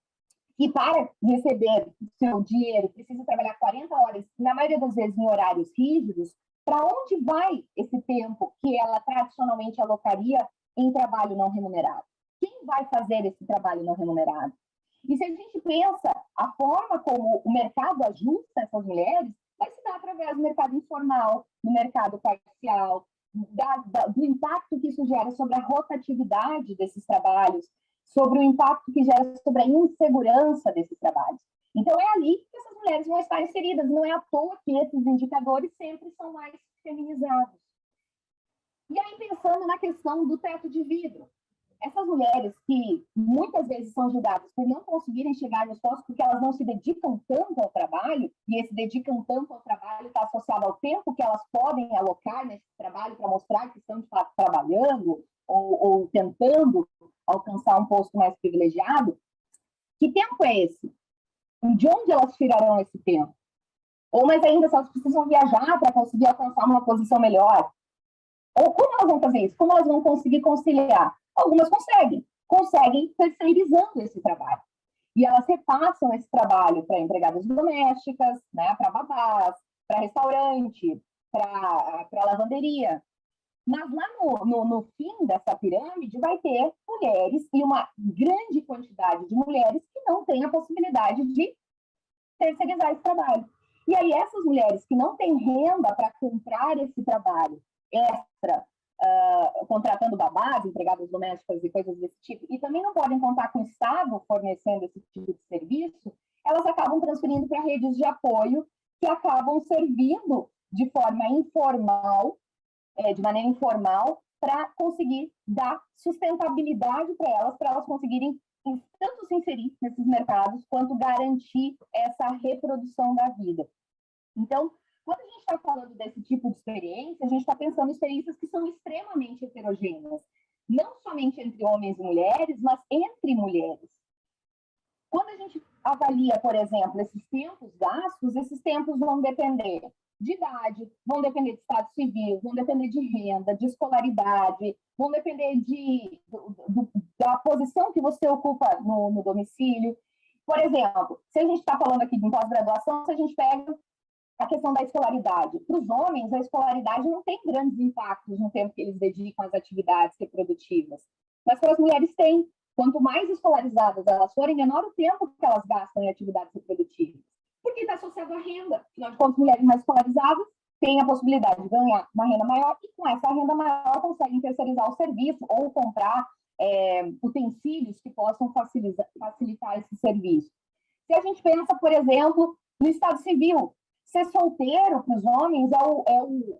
que para receber seu dinheiro precisa trabalhar 40 horas, na maioria das vezes em horários rígidos, para onde vai esse tempo que ela tradicionalmente alocaria em trabalho não remunerado? Quem vai fazer esse trabalho não remunerado? E se a gente pensa a forma como o mercado ajusta essas mulheres, vai se dar através do mercado informal, do mercado parcial, do impacto que isso gera sobre a rotatividade desses trabalhos, sobre o impacto que gera sobre a insegurança desses trabalhos. Então, é ali que essas mulheres vão estar inseridas. Não é à toa que esses indicadores sempre são mais feminizados. E aí, pensando na questão do teto de vidro, essas mulheres que muitas vezes são julgadas por não conseguirem chegar nos postos porque elas não se dedicam tanto ao trabalho, e esse dedicam tanto ao trabalho está associado ao tempo que elas podem alocar nesse trabalho para mostrar que estão, de fato, trabalhando ou tentando alcançar um posto mais privilegiado. Que tempo é esse? E de onde elas tirarão esse tempo? Ou mais ainda, se elas precisam viajar para conseguir alcançar uma posição melhor. Ou como elas vão fazer isso? Como elas vão conseguir conciliar? Algumas conseguem terceirizando esse trabalho. E elas repassam esse trabalho para empregadas domésticas, né, para babás, para restaurante, para lavanderia. Mas lá no fim dessa pirâmide vai ter mulheres, e uma grande quantidade de mulheres que não têm a possibilidade de terceirizar esse trabalho. E aí essas mulheres que não têm renda para comprar esse trabalho extra, contratando babás, empregadas domésticas e coisas desse tipo, e também não podem contar com o Estado fornecendo esse tipo de serviço, elas acabam transferindo para redes de apoio que acabam servindo de forma informal, de maneira informal, para conseguir dar sustentabilidade para elas conseguirem tanto se inserir nesses mercados, quanto garantir essa reprodução da vida. Então, quando a gente está falando desse tipo de experiência, a gente está pensando em experiências que são extremamente heterogêneas, não somente entre homens e mulheres, mas entre mulheres. Quando a gente avalia, por exemplo, esses tempos gastos, esses tempos vão depender de idade, vão depender de estado civil, vão depender de renda, de escolaridade, vão depender da posição que você ocupa no domicílio. Por exemplo, se a gente está falando aqui de pós-graduação, se a gente pega a questão da escolaridade. Para os homens, a escolaridade não tem grandes impactos no tempo que eles dedicam às atividades reprodutivas. Mas para as mulheres tem. Quanto mais escolarizadas elas forem, menor o tempo que elas gastam em atividades reprodutivas. Porque está associado à renda. Afinal de contas, mulheres mais escolarizadas têm a possibilidade de ganhar uma renda maior e com essa renda maior conseguem terceirizar o serviço ou comprar utensílios que possam facilitar esse serviço. Se a gente pensa, por exemplo, no estado civil, ser solteiro para os homens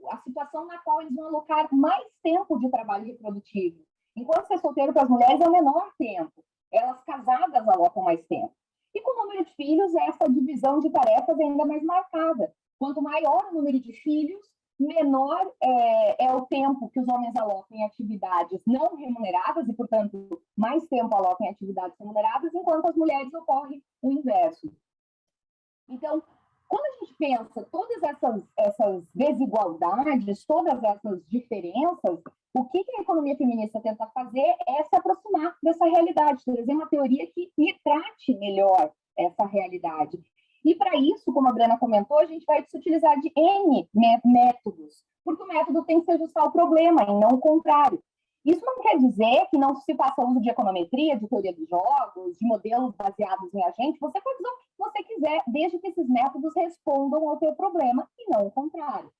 a situação na qual eles vão alocar mais tempo de trabalho reprodutivo. Enquanto ser solteiro para as mulheres é o menor tempo. Elas casadas alocam mais tempo. E com o número de filhos, essa divisão de tarefas é ainda mais marcada. Quanto maior o número de filhos, menor é o tempo que os homens alocam em atividades não remuneradas e, portanto, mais tempo alocam em atividades remuneradas, enquanto as mulheres ocorre o inverso. Então, quando a gente pensa todas essas desigualdades, todas essas diferenças, o que a economia feminista tenta fazer é se aproximar dessa realidade, trazer uma teoria que retrate melhor essa realidade. E para isso, como a Brena comentou, a gente vai se utilizar de N métodos, porque o método tem que se ajustar ao problema e não o contrário. Isso não quer dizer que não se faça uso de econometria, de teoria dos jogos, de modelos baseados em agente. Você pode usar o que você quiser, desde que esses métodos respondam ao teu problema e não o contrário.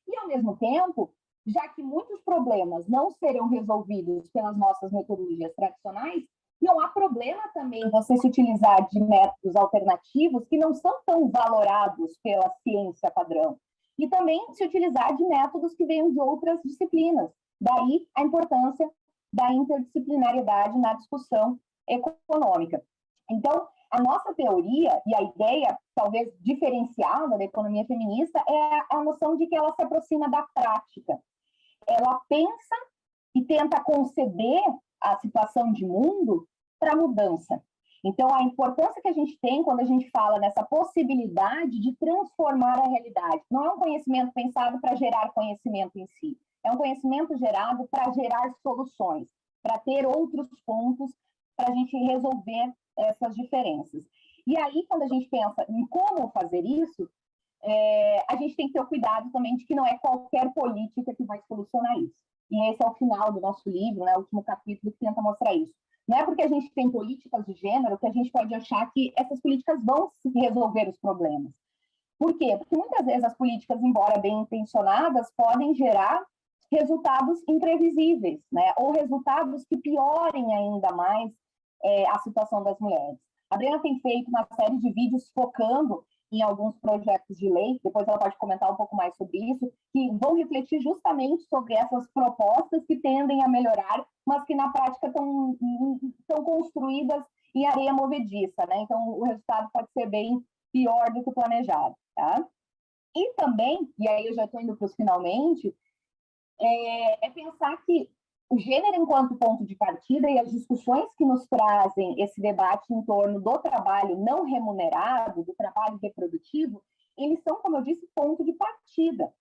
E, ao mesmo tempo, já que muitos problemas não serão resolvidos pelas nossas metodologias tradicionais, não há problema também você se utilizar de métodos alternativos que não são tão valorados pela ciência padrão. E também se utilizar de métodos que venham de outras disciplinas. Daí a importância da interdisciplinariedade na discussão econômica. Então, a nossa teoria e a ideia, talvez diferenciada da economia feminista, é a noção de que ela se aproxima da prática. Ela pensa e tenta conceber a situação de mundo para a mudança. Então, a importância que a gente tem quando a gente fala nessa possibilidade de transformar a realidade. Não é um conhecimento pensado para gerar conhecimento em si. É um conhecimento gerado para gerar soluções, para ter outros pontos para a gente resolver essas diferenças. E aí, quando a gente pensa em como fazer isso, a gente tem que ter o cuidado também de que não é qualquer política que vai solucionar isso. E esse é o final do nosso livro, né, o último capítulo que tenta mostrar isso. Não é porque a gente tem políticas de gênero que a gente pode achar que essas políticas vão resolver os problemas. Por quê? Porque muitas vezes as políticas, embora bem intencionadas, podem gerar resultados imprevisíveis, né? Ou resultados que piorem ainda mais a situação das mulheres. A Brena tem feito uma série de vídeos focando em alguns projetos de lei, depois ela pode comentar um pouco mais sobre isso, que vão refletir justamente sobre essas propostas que tendem a melhorar, mas que na prática estão construídas em areia movediça, né? Então o resultado pode ser bem pior do que o planejado, tá? E também, e aí eu já estou indo para os finalmente, pensar que o gênero enquanto ponto de partida e as discussões que nos trazem esse debate em torno do trabalho não remunerado, do trabalho reprodutivo, eles são, como eu disse, ponto de partida.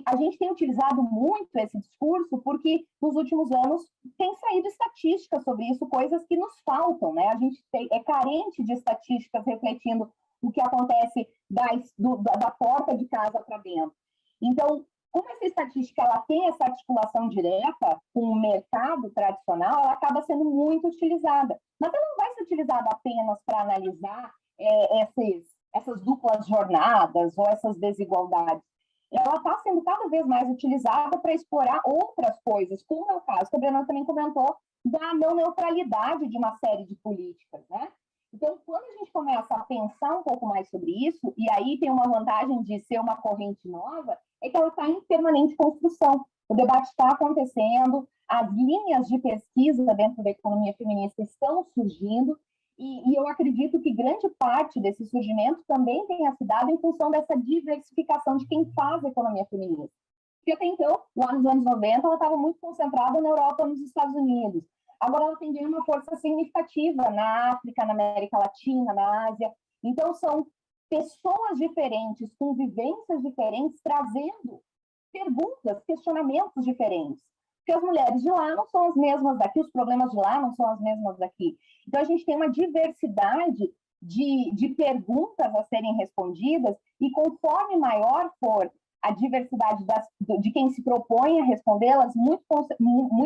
A gente tem utilizado muito esse discurso porque, nos últimos anos, tem saído estatísticas sobre isso, coisas que nos faltam, né? A gente é carente de estatísticas refletindo o que acontece da porta de casa para dentro. Então, como essa estatística ela tem essa articulação direta com o mercado tradicional, ela acaba sendo muito utilizada. Mas ela não vai ser utilizada apenas para analisar essas duplas jornadas ou essas desigualdades. Ela está sendo cada vez mais utilizada para explorar outras coisas, como é o caso que a Brena também comentou, da não neutralidade de uma série de políticas, né? Então, quando a gente começa a pensar um pouco mais sobre isso, e aí tem uma vantagem de ser uma corrente nova, é que ela está em permanente construção. O debate está acontecendo, as linhas de pesquisa dentro da economia feminista estão surgindo, e eu acredito que grande parte desse surgimento também tenha se dado em função dessa diversificação de quem faz a economia feminista. Porque até então, lá nos anos 90, ela estava muito concentrada na Europa e nos Estados Unidos. Agora ela tem ganho uma força significativa na África, na América Latina, na Ásia. Então, são pessoas diferentes, com vivências diferentes, trazendo perguntas, questionamentos diferentes. Porque as mulheres de lá não são as mesmas daqui, os problemas de lá não são as mesmas daqui. Então, a gente tem uma diversidade de perguntas a serem respondidas, e conforme maior for a diversidade de quem se propõe a respondê-las, muito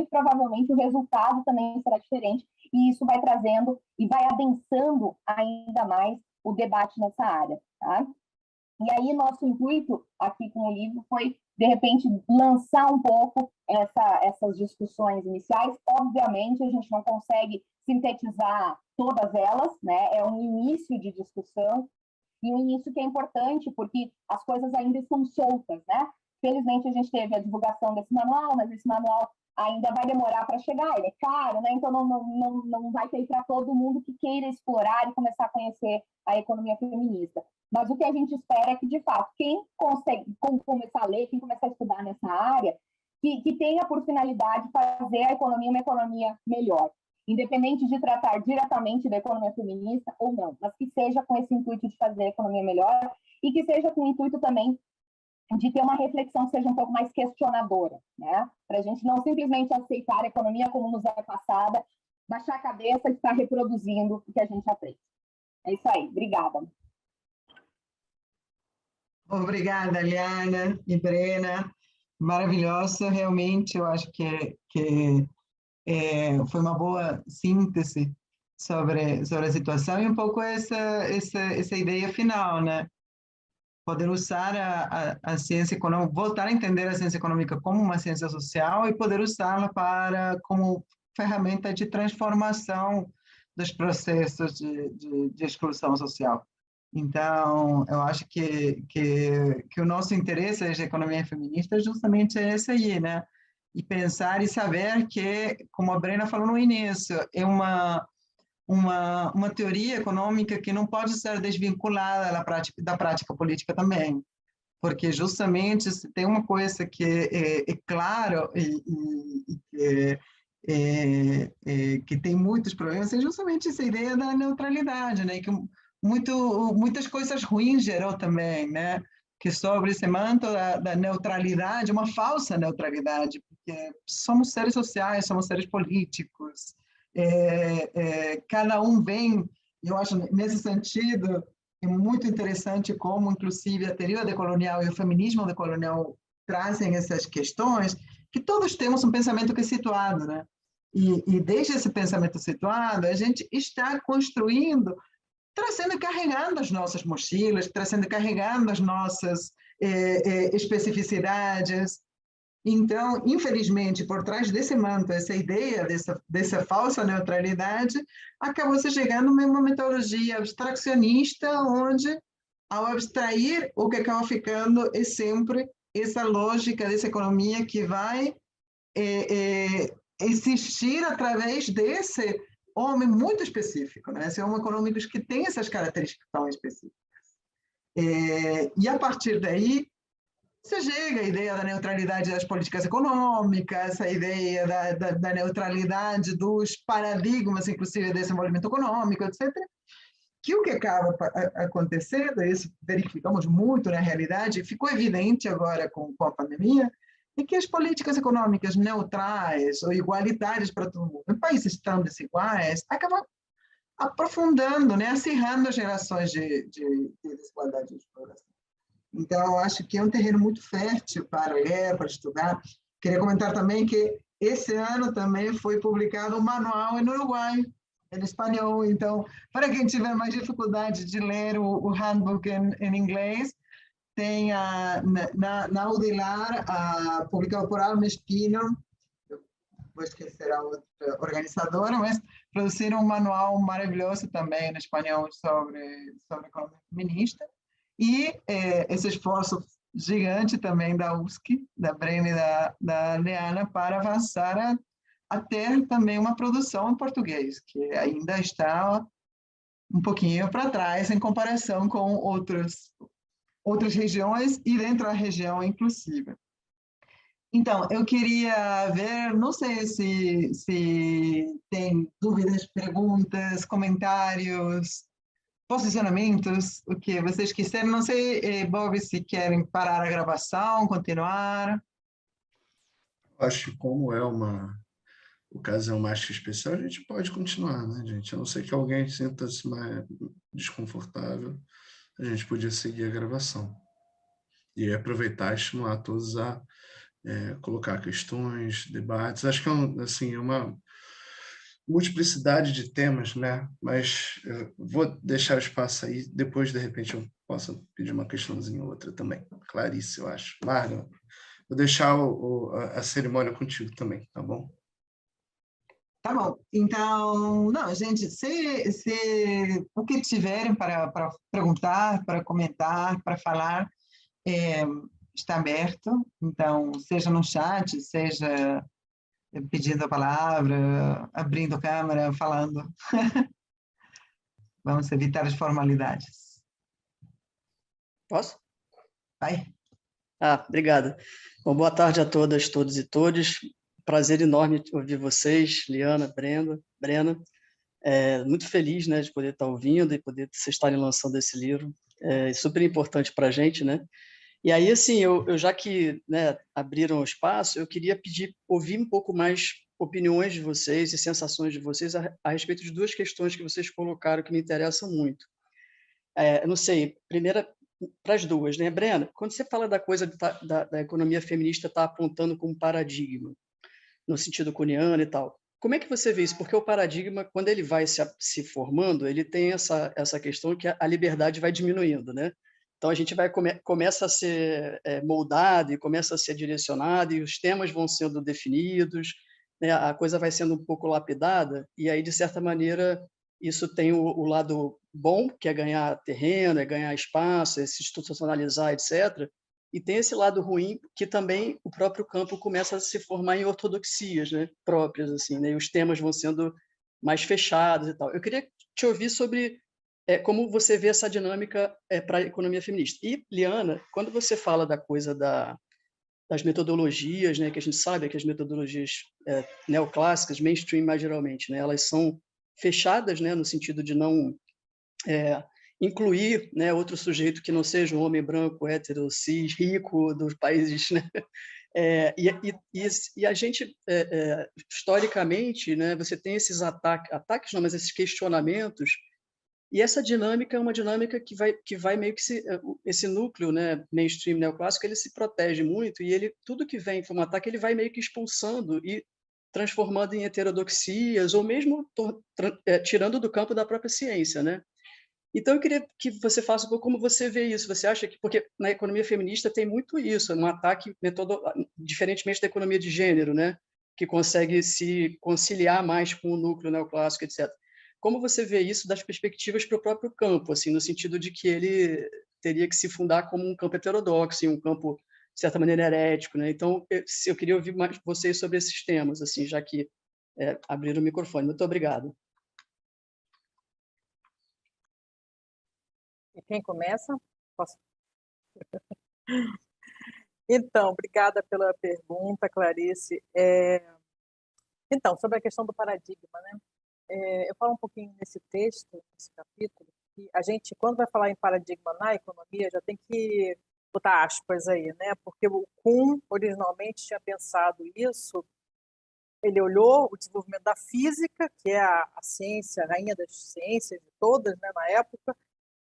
provavelmente o resultado também será diferente, e isso vai trazendo e vai adensando ainda mais o debate nessa área, tá? E aí nosso intuito aqui com o livro foi, de repente, lançar um pouco essas discussões iniciais. Obviamente, a gente não consegue sintetizar todas elas, né? É um início de discussão, e um início que é importante, porque as coisas ainda estão soltas, né? Felizmente, a gente teve a divulgação desse manual, mas esse manual ainda vai demorar para chegar, ele é caro, né? Então não vai ter para todo mundo que queira explorar e começar a conhecer a economia feminista. Mas o que a gente espera é que, de fato, quem consegue começar a ler, quem começar a estudar nessa área, que tenha por finalidade fazer a economia uma economia melhor, independente de tratar diretamente da economia feminista ou não, mas que seja com esse intuito de fazer a economia melhor, e que seja com o intuito também de ter uma reflexão que seja um pouco mais questionadora, né? Para a gente não simplesmente aceitar a economia como nos é passada, baixar a cabeça e estar reproduzindo o que a gente aprende. É isso aí, obrigada. Obrigada, Liana e Brena. Maravilhoso, realmente, eu acho que foi uma boa síntese sobre a situação, e um pouco essa ideia final, né? Poder usar a ciência econômica, voltar a entender a ciência econômica como uma ciência social e poder usá-la como ferramenta de transformação dos processos de exclusão social. Então, eu acho que o nosso interesse na economia feminista justamente é esse aí, né? E pensar e saber que, como a Brena falou no início, é uma teoria econômica que não pode ser desvinculada da prática política também, porque justamente se tem uma coisa que é claro que tem muitos problemas, é justamente essa ideia da neutralidade, né? Que muitas coisas ruins gerou também, né? Que sobre esse manto da neutralidade, uma falsa neutralidade, porque somos seres sociais, somos seres políticos, cada um vem Eu acho, nesse sentido, é muito interessante como, inclusive, a teoria decolonial e o feminismo decolonial trazem essas questões, que todos temos um pensamento que é situado, né? E desde esse pensamento situado, a gente está construindo, trazendo e carregando as nossas mochilas, trazendo e carregando as nossas especificidades. Então, infelizmente, por trás desse manto, essa ideia dessa falsa neutralidade, acabou se chegando a uma metodologia abstraccionista, onde, ao abstrair, o que acaba ficando é sempre essa lógica dessa economia que vai existir através desse homem muito específico, né? Esse homem econômico que tem essas características tão específicas. E, a partir daí, você chega à ideia da neutralidade das políticas econômicas, a ideia da neutralidade dos paradigmas, inclusive, de desenvolvimento econômico, etc., que o que acaba acontecendo, isso verificamos muito na realidade, ficou evidente agora com a pandemia, é que as políticas econômicas neutrais ou igualitárias para todo mundo, em países tão desiguais, acabam aprofundando, né, acirrando as gerações de desigualdade de exploração. Então, eu acho que é um terreno muito fértil para ler, para estudar. Queria comentar também que esse ano também foi publicado um manual no Uruguai, em espanhol. Então, para quem tiver mais dificuldade de ler o handbook em inglês, tem na Udilar, publicado por Alma Espino, vou esquecer a outra organizadora, mas produziram um manual maravilhoso também em espanhol sobre economia feminista. E esse esforço gigante também da USC, da Brena e da Leana, para avançar a ter também uma produção em português, que ainda está um pouquinho para trás em comparação com outras regiões e dentro da região inclusive. Então, eu queria ver, não sei se tem dúvidas, perguntas, comentários, posicionamentos, o que vocês quiserem. Não sei, Bob, se querem parar a gravação, continuar. Acho que como é uma ocasião mais especial, a gente pode continuar, né, gente? A não ser que alguém sinta-se mais desconfortável, a gente podia seguir a gravação. E aproveitar e estimular todos a colocar questões, debates. Acho que é uma multiplicidade de temas, né? Mas vou deixar o espaço aí, depois, de repente, eu posso pedir uma questãozinha ou outra também. Clarice, eu acho. Marga, vou deixar a cerimônia contigo também, tá bom? Tá bom. Então, não, gente, se o que tiverem para perguntar, para comentar, para falar, está aberto. Então, seja no chat, seja pedindo a palavra, abrindo a câmera, falando. Vamos evitar as formalidades. Posso? Vai. Obrigado. Bom, boa tarde a todas, todos e todes. Prazer enorme ouvir vocês, Liana, Brena. Muito feliz, né, de poder estar ouvindo e poder vocês estarem lançando esse livro. É super importante para a gente, né? E aí, assim, eu já que, né, abriram o espaço, eu queria ouvir um pouco mais opiniões de vocês e sensações de vocês a respeito de duas questões que vocês colocaram que me interessam muito. Não sei, primeira, para as duas, né? Brena, quando você fala da coisa da economia feminista estar apontando como paradigma, no sentido kuhniano e tal, como é que você vê isso? Porque o paradigma, quando ele vai se formando, ele tem essa questão que a liberdade vai diminuindo, né? Então, a gente começa a ser moldado e começa a ser direcionado e os temas vão sendo definidos, né? A coisa vai sendo um pouco lapidada e aí, de certa maneira, isso tem o lado bom, que é ganhar terreno, é ganhar espaço, é se institucionalizar, etc., e tem esse lado ruim que também o próprio campo começa a se formar em ortodoxias, né, próprias, assim, né, e os temas vão sendo mais fechados e tal. Eu queria te ouvir sobre como você vê essa dinâmica para a economia feminista. E, Liana, quando você fala da coisa das metodologias, né, que a gente sabe que as metodologias neoclássicas, mainstream, mais geralmente, né, elas são fechadas, né, no sentido de não incluir, né, outro sujeito que não seja um homem branco, hétero, cis, rico dos países, né? E a gente, historicamente, né, você tem esses ataques não, mas esses questionamentos E essa dinâmica é uma dinâmica que vai meio que esse núcleo, né, mainstream neoclássico, ele se protege muito e ele tudo que vem como ataque ele vai meio que expulsando e transformando em heterodoxias ou mesmo tirando do campo da própria ciência, né? Então eu queria que você faça um pouco como você vê isso. Você acha que porque na economia feminista tem muito isso, um ataque diferentemente da economia de gênero, né, que consegue se conciliar mais com o núcleo neoclássico, etc. Como você vê isso das perspectivas para o próprio campo, assim, no sentido de que ele teria que se fundar como um campo heterodoxo, um campo de certa maneira herético, né? Então eu queria ouvir mais vocês sobre esses temas, assim, já que abriram o microfone. Muito obrigado. E quem começa? Posso? Então, obrigada pela pergunta, Clarice. Então, sobre a questão do paradigma, né? Eu falo um pouquinho nesse texto, nesse capítulo, que a gente, quando vai falar em paradigma na economia, já tem que botar aspas aí, né? Porque o Kuhn, originalmente, tinha pensado isso, ele olhou o desenvolvimento da física, que é a ciência, a rainha das ciências de todas, né, na época,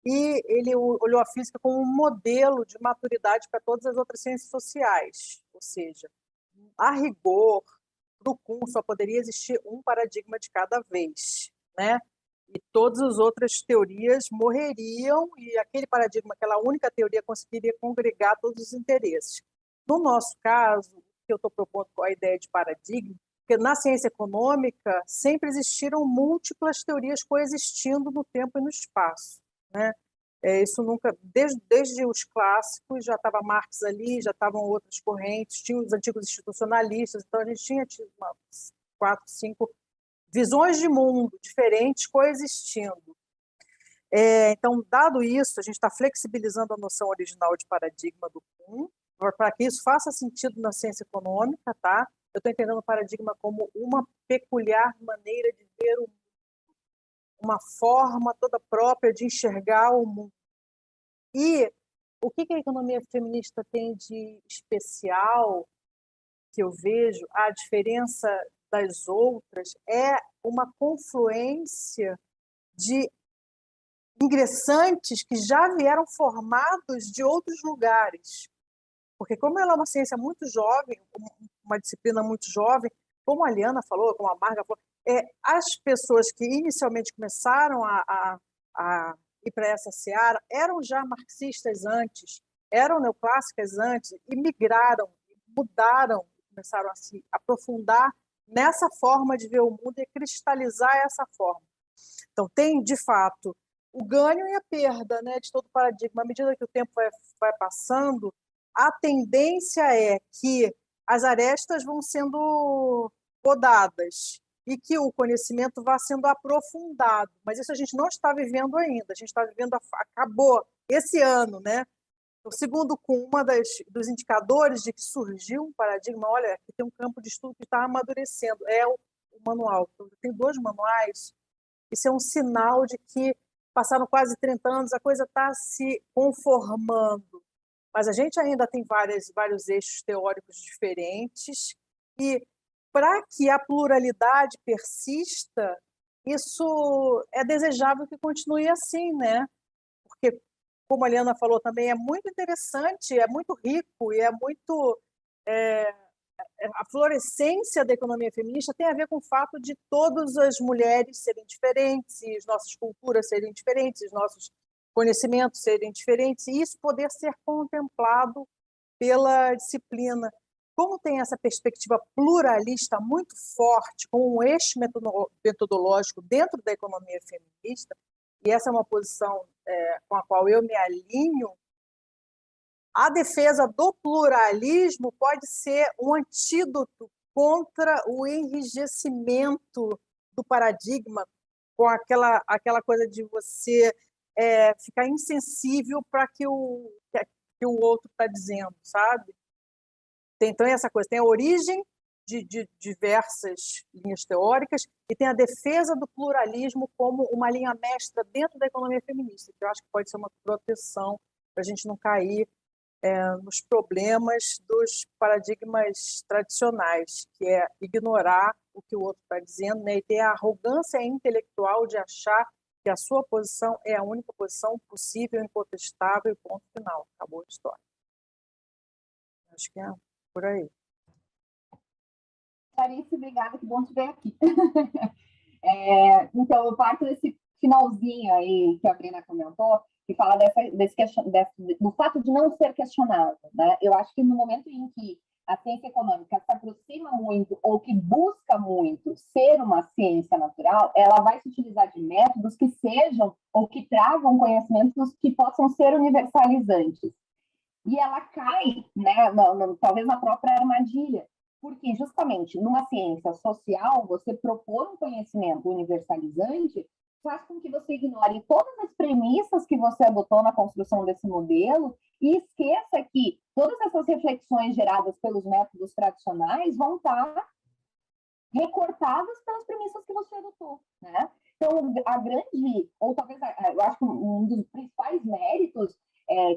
e ele olhou a física como um modelo de maturidade para todas as outras ciências sociais, ou seja, a rigor, para o Kuhn só poderia existir um paradigma de cada vez, né? E todas as outras teorias morreriam e aquele paradigma, aquela única teoria conseguiria congregar todos os interesses. No nosso caso, o que eu estou propondo com a ideia de paradigma, porque na ciência econômica sempre existiram múltiplas teorias coexistindo no tempo e no espaço, né? Isso nunca, desde os clássicos, já estava Marx ali, já estavam outras correntes, tinha os antigos institucionalistas, então a gente tinha umas 4, 5 visões de mundo diferentes coexistindo. Então, dado isso, a gente está flexibilizando a noção original de paradigma do Kuhn, para que isso faça sentido na ciência econômica, tá? Eu estou entendendo o paradigma como uma peculiar maneira de ver o mundo, uma forma toda própria de enxergar o mundo. E o que a economia feminista tem de especial, que eu vejo, a diferença das outras, é uma confluência de ingressantes que já vieram formados de outros lugares. Porque como ela é uma ciência muito jovem, uma disciplina muito jovem, como a Liana falou, como a Marga falou, as pessoas que inicialmente começaram a ir para essa seara eram já marxistas antes, eram neoclássicas antes, e migraram, mudaram, começaram a se aprofundar nessa forma de ver o mundo e cristalizar essa forma. Então, tem, de fato, o ganho e a perda, né, de todo o paradigma. À medida que o tempo vai passando, a tendência é que as arestas vão sendo podadas e que o conhecimento vá sendo aprofundado. Mas isso a gente não está vivendo ainda. A gente está vivendo, acabou esse ano, né? Segundo Kuhn, dos indicadores de que surgiu um paradigma, olha, aqui tem um campo de estudo que está amadurecendo, é o manual. Tem 2 manuais. Isso é um sinal de que passaram quase 30 anos, a coisa está se conformando. Mas a gente ainda tem vários eixos teóricos diferentes e, para que a pluralidade persista, isso é desejável que continue assim, né? Porque, como a Liana falou também, é muito interessante, é muito rico e é muito... a florescência da economia feminista tem a ver com o fato de todas as mulheres serem diferentes, e as nossas culturas serem diferentes, os nossos conhecimentos serem diferentes, e isso poder ser contemplado pela disciplina. Como tem essa perspectiva pluralista muito forte, com um eixo metodológico dentro da economia feminista, e essa é uma posição com a qual eu me alinho, a defesa do pluralismo pode ser um antídoto contra o enrijecimento do paradigma, com aquela coisa de você ficar insensível para que o outro está dizendo, sabe? Então, essa coisa, tem a origem de diversas linhas teóricas e tem a defesa do pluralismo como uma linha mestra dentro da economia feminista, que eu acho que pode ser uma proteção para a gente não cair nos problemas dos paradigmas tradicionais, que é ignorar o que o outro está dizendo, né, e ter a arrogância intelectual de achar porque a sua posição é a única posição possível, incontestável e ponto final. Acabou a história. Acho que é por aí. Clarice, obrigada, que bom te ver aqui. Então, eu parto desse finalzinho aí que a Brena comentou, que fala do fato de não ser questionável, né? Eu acho que no momento em que a ciência econômica se aproxima muito ou que busca muito ser uma ciência natural, ela vai se utilizar de métodos que sejam ou que tragam conhecimentos que possam ser universalizantes. E ela cai, né, talvez na própria armadilha, porque justamente numa ciência social, você propor um conhecimento universalizante faz com que você ignore todas as premissas que você adotou na construção desse modelo e esqueça que todas essas reflexões geradas pelos métodos tradicionais vão estar recortadas pelas premissas que você adotou, né? Então, a grande, ou talvez, eu acho que um dos principais méritos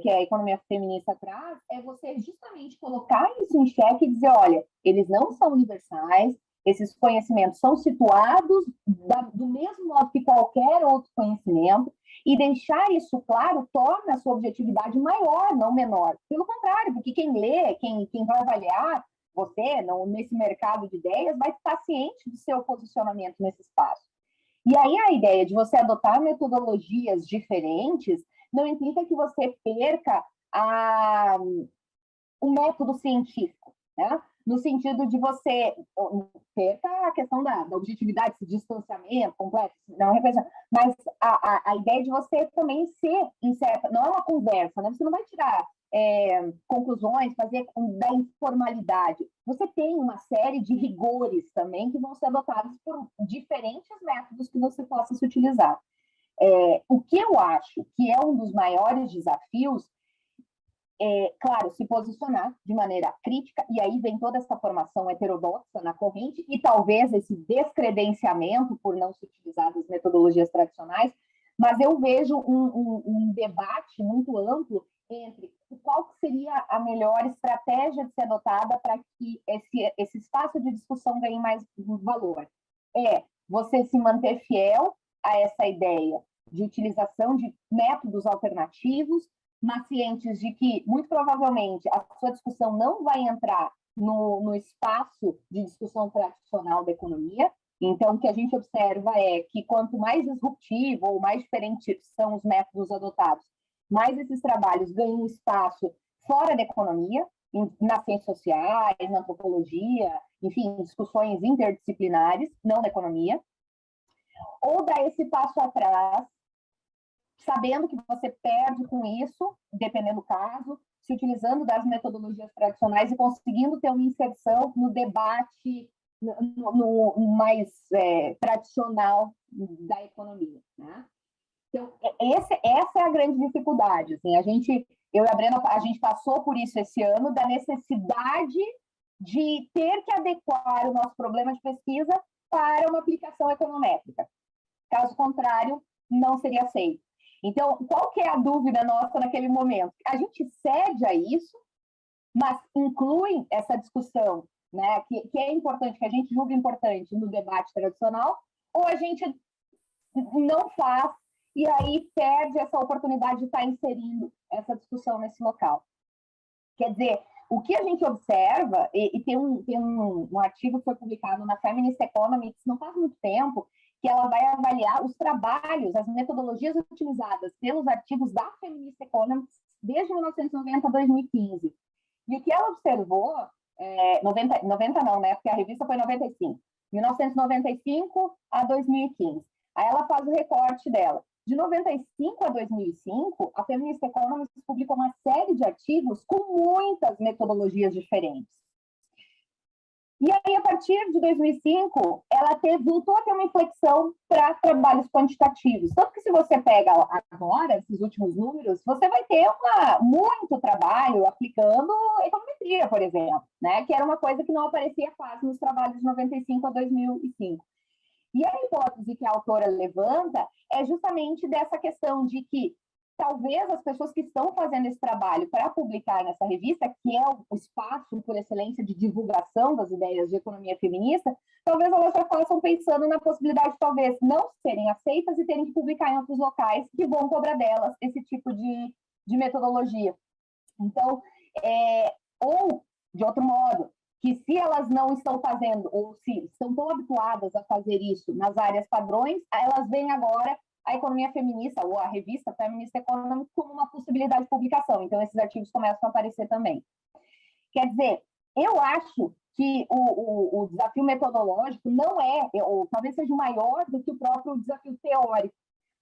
que a economia feminista traz é você justamente colocar isso em xeque e dizer, olha, eles não são universais, esses conhecimentos são situados do mesmo modo que qualquer outro conhecimento, e deixar isso claro torna a sua objetividade maior, não menor. Pelo contrário, porque quem lê, quem vai avaliar você, nesse mercado de ideias, vai estar ciente do seu posicionamento nesse espaço. E aí a ideia de você adotar metodologias diferentes não implica que você perca o método científico, né? No sentido de você perca a questão da objetividade, esse distanciamento completo, não representa, mas a ideia de você também ser incerta, não é uma conversa, né? Você não vai tirar conclusões, fazer da informalidade. Você tem uma série de rigores também que vão ser adotados por diferentes métodos que você possa se utilizar. O que eu acho que é um dos maiores desafios claro, se posicionar de maneira crítica, e aí vem toda essa formação heterodoxa na corrente, e talvez esse descredenciamento por não se utilizar as metodologias tradicionais, mas eu vejo um debate muito amplo entre qual seria a melhor estratégia de ser adotada para que esse espaço de discussão ganhe mais valor. Você se manter fiel a essa ideia de utilização de métodos alternativos, mas cientes de que, muito provavelmente, a sua discussão não vai entrar no espaço de discussão tradicional da economia. Então, o que a gente observa é que quanto mais disruptivo ou mais diferentes são os métodos adotados, mais esses trabalhos ganham espaço fora da economia, nas ciências sociais, na antropologia, enfim, discussões interdisciplinares, não na economia. Ou dar esse passo atrás, sabendo que você perde com isso, dependendo do caso, se utilizando das metodologias tradicionais e conseguindo ter uma inserção no debate no mais tradicional da economia, né? Então, essa é a grande dificuldade. Assim, eu e a Brena, a gente passou por isso esse ano, da necessidade de ter que adequar o nosso problema de pesquisa para uma aplicação econométrica. Caso contrário, não seria aceito. Então, qual que é a dúvida nossa naquele momento? A gente cede a isso, mas inclui essa discussão, né, que é importante, que a gente julga importante no debate tradicional, ou a gente não faz e aí perde essa oportunidade de estar inserindo essa discussão nesse local. Quer dizer, o que a gente observa, e tem um artigo que foi publicado na Feminist Economics não faz muito tempo, que ela vai avaliar os trabalhos, as metodologias utilizadas pelos artigos da Feminist Economics desde 1990 a 2015. E o que ela observou, 90 não, né? Porque a revista foi 95. 1995 a 2015. Aí ela faz o recorte dela. De 95 a 2005, a Feminist Economics publicou uma série de artigos com muitas metodologias diferentes. E aí, a partir de 2005, ela voltou a ter uma inflexão para trabalhos quantitativos. Tanto que, se você pega agora, esses últimos números, você vai ter muito trabalho aplicando econometria, por exemplo, né? Que era uma coisa que não aparecia quase nos trabalhos de 95 a 2005. E a hipótese que a autora levanta é justamente dessa questão de que talvez as pessoas que estão fazendo esse trabalho para publicar nessa revista, que é o espaço por excelência de divulgação das ideias de economia feminista, talvez elas já façam pensando na possibilidade de talvez não serem aceitas e terem que publicar em outros locais que vão cobrar delas esse tipo de metodologia. Então, ou, de outro modo, que se elas não estão fazendo, ou se estão tão habituadas a fazer isso nas áreas padrões, elas veem agora a economia feminista, ou a revista Feminist Economics, como uma possibilidade de publicação. Então, esses artigos começam a aparecer também. Quer dizer, eu acho que o desafio metodológico não ou talvez seja maior do que o próprio desafio teórico,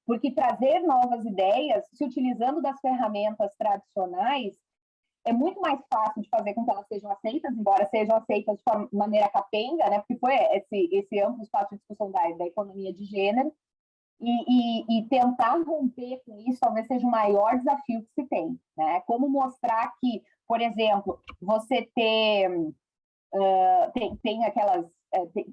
porque trazer novas ideias, se utilizando das ferramentas tradicionais, é muito mais fácil de fazer com que elas sejam aceitas, embora sejam aceitas de maneira capenga, né? Porque foi esse amplo espaço de discussão da economia de gênero, e tentar romper com isso talvez seja o maior desafio que se tem, né? Como mostrar que, por exemplo, você tem aquelas...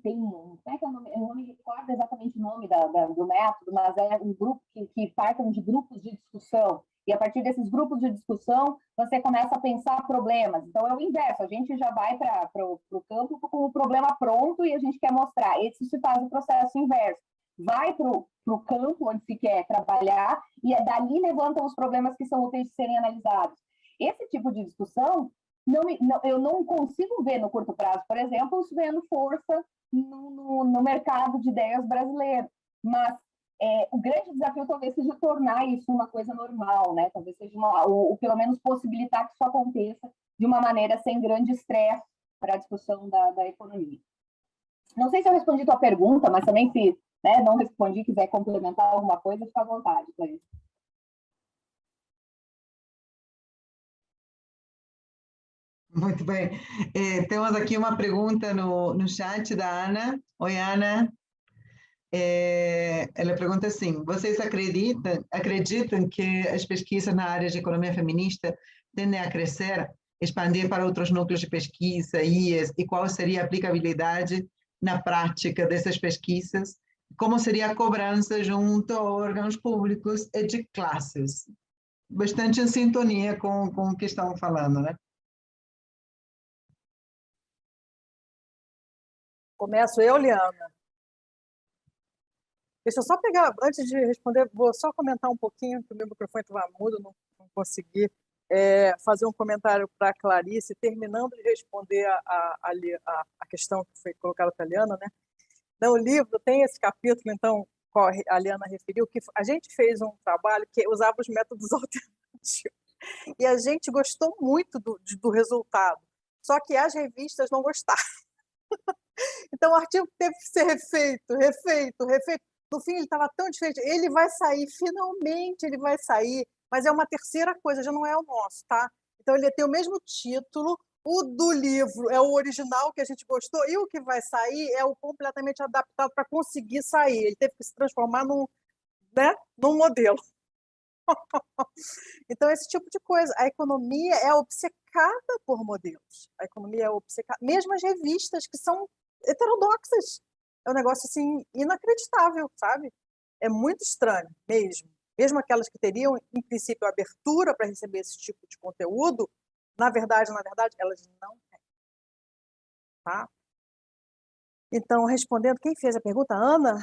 como é que é o nome? Eu não me recordo exatamente o nome do método, mas é um grupo que partam de grupos de discussão. E a partir desses grupos de discussão, você começa a pensar problemas. Então, é o inverso. A gente já vai para o campo com o problema pronto e a gente quer mostrar. Esse se faz o processo inverso. Vai para o campo onde se quer trabalhar e dali levantam os problemas que são úteis de serem analisados. Esse tipo de discussão, eu não consigo ver no curto prazo, por exemplo, isso ganhando força no mercado de ideias brasileiro. Mas o grande desafio talvez seja tornar isso uma coisa normal, né? Talvez seja ou pelo menos possibilitar que isso aconteça de uma maneira sem grande estresse para a discussão da economia. Não sei se eu respondi a tua pergunta, mas também se não respondi, quiser complementar alguma coisa, fica à vontade, Clarice. Muito bem. Temos aqui uma pergunta no chat da Ana. Oi, Ana. Ela pergunta assim: vocês acreditam que as pesquisas na área de economia feminista tendem a crescer, expandir para outros núcleos de pesquisa, IES, e qual seria a aplicabilidade na prática dessas pesquisas? Como seria a cobrança junto a órgãos públicos e de classes? Bastante em sintonia com o que estamos falando, né? Começo eu, Liana. Deixa eu só pegar, antes de responder, vou só comentar um pouquinho, que o meu microfone estava mudo, não consegui fazer um comentário para a Clarice, terminando de responder a questão que foi colocada para a Liana, né? Então, o livro tem esse capítulo, então, qual a Liana referiu, que a gente fez um trabalho que usava os métodos alternativos. E a gente gostou muito do resultado, só que as revistas não gostaram. Então, o artigo teve que ser refeito. No fim, ele estava tão diferente. Ele vai sair, finalmente ele vai sair, mas é uma terceira coisa, já não é o nosso, tá? Então, ele tem o mesmo título, o do livro é o original que a gente gostou, e o que vai sair é o completamente adaptado para conseguir sair. Ele teve que se transformar num modelo. Então, esse tipo de coisa. A economia é obcecada por modelos. A economia é obcecada. Mesmo as revistas, que são heterodoxas. É um negócio, assim, inacreditável, sabe? É muito estranho, mesmo. Mesmo aquelas que teriam, em princípio, abertura para receber esse tipo de conteúdo, na verdade, elas não têm. Tá? Então, respondendo, quem fez a pergunta? Ana?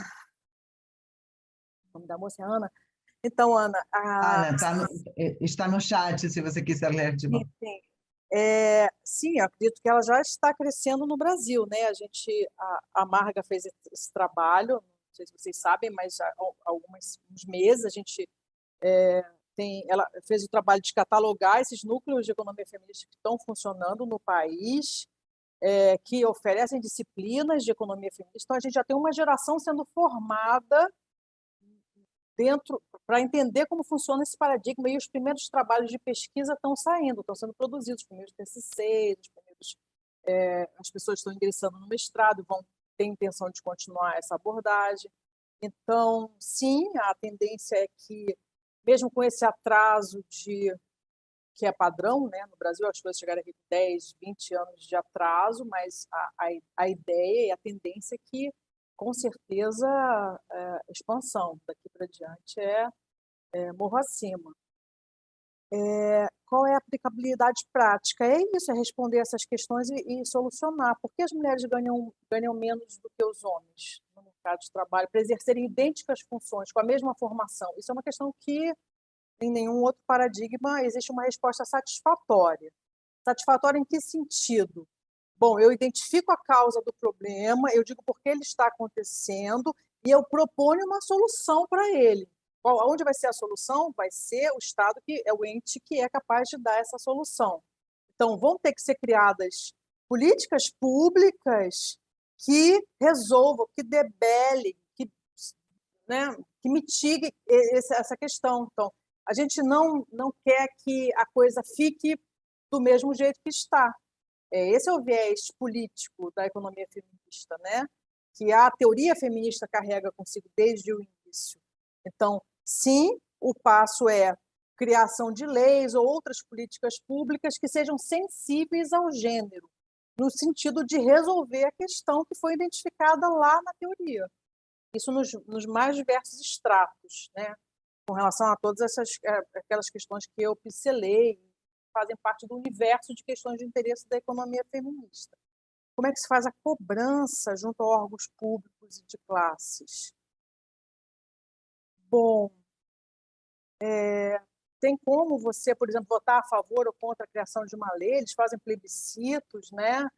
O nome da moça é Ana. Então, Ana... Ana, está no chat, se você quiser ler de novo. Sim. Sim, eu acredito que ela já está crescendo no Brasil, né? A Marga fez esse trabalho, não sei se vocês sabem, mas há uns meses a gente ela fez o trabalho de catalogar esses núcleos de economia feminista que estão funcionando no país, que oferecem disciplinas de economia feminista. Então, a gente já tem uma geração sendo formada para entender como funciona esse paradigma, e os primeiros trabalhos de pesquisa estão sendo produzidos, os primeiros TCCs, as pessoas estão ingressando no mestrado, vão ter intenção de continuar essa abordagem. Então, sim, a tendência é que, mesmo com esse atraso que é padrão, né, no Brasil, as coisas chegaram aqui com 10, 20 anos de atraso, mas a ideia e a tendência é que, com certeza, expansão daqui para diante morro acima. qual é a aplicabilidade prática? É isso, é responder essas questões e solucionar. Por que as mulheres ganham menos do que os homens no mercado de trabalho para exercerem idênticas funções, com a mesma formação? Isso é uma questão que, em nenhum outro paradigma, existe uma resposta satisfatória. Satisfatória em que sentido? Bom, eu identifico a causa do problema, eu digo por que ele está acontecendo e eu proponho uma solução para ele. Onde vai ser a solução? Vai ser o Estado, que é o ente que é capaz de dar essa solução. Então, vão ter que ser criadas políticas públicas que resolvam, que debelem, que mitiguem essa questão. Então, a gente não quer que a coisa fique do mesmo jeito que está. Esse é o viés político da economia feminista, né? Que a teoria feminista carrega consigo desde o início. Então, sim, o passo é criação de leis ou outras políticas públicas que sejam sensíveis ao gênero, no sentido de resolver a questão que foi identificada lá na teoria. Isso nos mais diversos estratos, né? Com relação a todas aquelas questões que eu pincelei, fazem parte do universo de questões de interesse da economia feminista. Como é que se faz a cobrança junto a órgãos públicos e de classes? Bom, tem como você, por exemplo, votar a favor ou contra a criação de uma lei, eles fazem plebiscitos, né?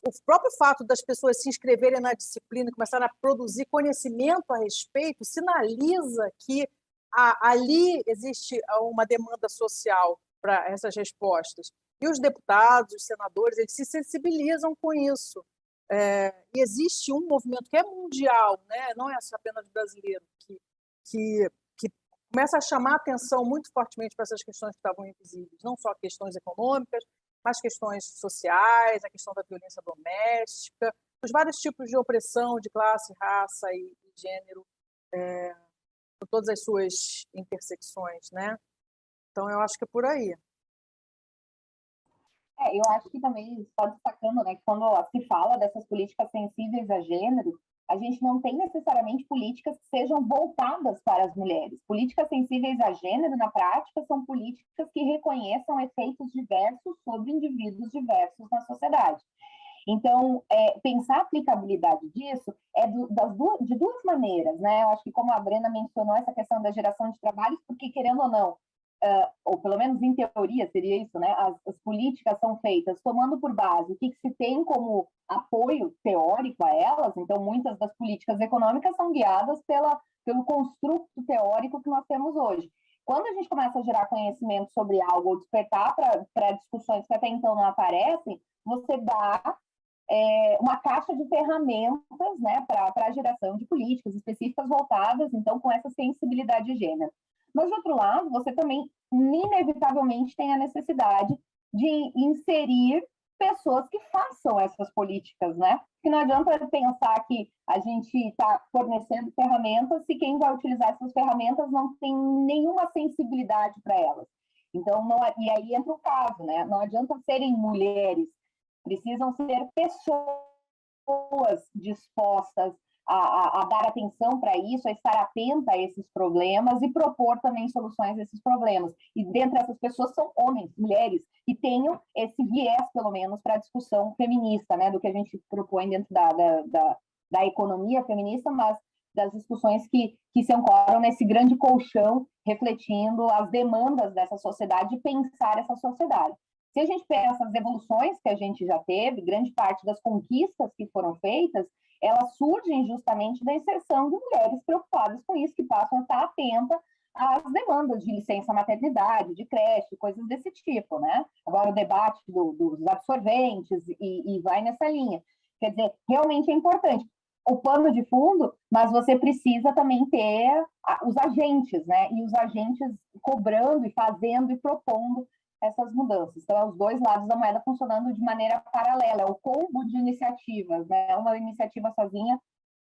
O próprio fato das pessoas se inscreverem na disciplina e começarem a produzir conhecimento a respeito sinaliza que ali existe uma demanda social para essas respostas. E os deputados, os senadores, eles se sensibilizam com isso. E existe um movimento que é mundial, né? Não é apenas brasileiro, que começa a chamar atenção muito fortemente para essas questões que estavam invisíveis, não só questões econômicas, mas questões sociais, a questão da violência doméstica, os vários tipos de opressão de classe, raça e gênero, com todas as suas intersecções, né? Então, eu acho que é por aí. Eu acho que também, só destacando, né, que quando se fala dessas políticas sensíveis a gênero, a gente não tem necessariamente políticas que sejam voltadas para as mulheres. Políticas sensíveis a gênero, na prática, são políticas que reconheçam efeitos diversos sobre indivíduos diversos na sociedade. Então, pensar a aplicabilidade disso é de duas maneiras, né? Eu acho que, como a Brena mencionou, essa questão da geração de trabalhos, porque, querendo ou não, ou pelo menos em teoria seria isso, né? As políticas são feitas tomando por base o que se tem como apoio teórico a elas. Então, muitas das políticas econômicas são guiadas pelo construto teórico que nós temos hoje. Quando a gente começa a gerar conhecimento sobre algo ou despertar para discussões que até então não aparecem, você dá uma caixa de ferramentas, né, para a geração de políticas específicas voltadas, então, com essa sensibilidade de gênero. Mas, de outro lado, você também, inevitavelmente, tem a necessidade de inserir pessoas que façam essas políticas, né? Porque não adianta pensar que a gente está fornecendo ferramentas se quem vai utilizar essas ferramentas não tem nenhuma sensibilidade para elas. Então, e aí entra o caso, né? Não adianta serem mulheres, precisam ser pessoas dispostas a dar atenção para isso, a estar atenta a esses problemas e propor também soluções a esses problemas. E dentre essas pessoas são homens, mulheres, que tenham esse viés, pelo menos, para a discussão feminista, né, do que a gente propõe dentro da economia feminista, mas das discussões que se ancoram nesse grande colchão, refletindo as demandas dessa sociedade e pensar essa sociedade. Se a gente pensa as evoluções que a gente já teve, grande parte das conquistas que foram feitas, elas surgem justamente da inserção de mulheres preocupadas com isso, que passam a estar atentas às demandas de licença maternidade, de creche, coisas desse tipo, né? Agora o debate dos absorventes e vai nessa linha. Quer dizer, realmente é importante o pano de fundo, mas você precisa também ter os agentes, né? E os agentes cobrando e fazendo e propondo essas mudanças. Então, é os dois lados da moeda funcionando de maneira paralela, é o combo de iniciativas, né? Uma iniciativa sozinha,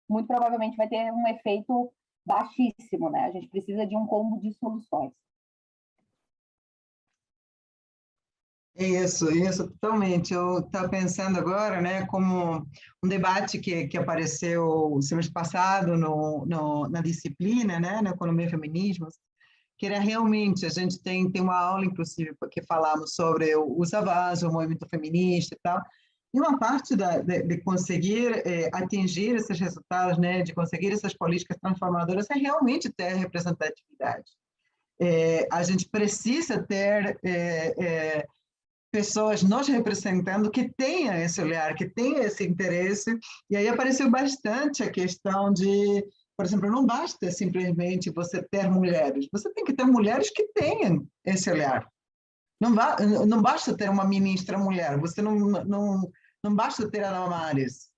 muito provavelmente vai ter um efeito baixíssimo, né? A gente precisa de um combo de soluções. Isso, totalmente. Eu estava pensando agora, né, como um debate que apareceu semestre passado na disciplina, né, na economia e feminismos, que era realmente, a gente tem uma aula, inclusive, porque falamos sobre o Savage, o movimento feminista e tal, e uma parte de conseguir atingir esses resultados, né, de conseguir essas políticas transformadoras, é realmente ter representatividade. A gente precisa ter pessoas nos representando que tenham esse olhar, que tenham esse interesse, e aí apareceu bastante a questão de, por exemplo, não basta simplesmente você ter mulheres, você tem que ter mulheres que tenham esse olhar. Não basta ter uma ministra mulher, você não basta ter a Damares.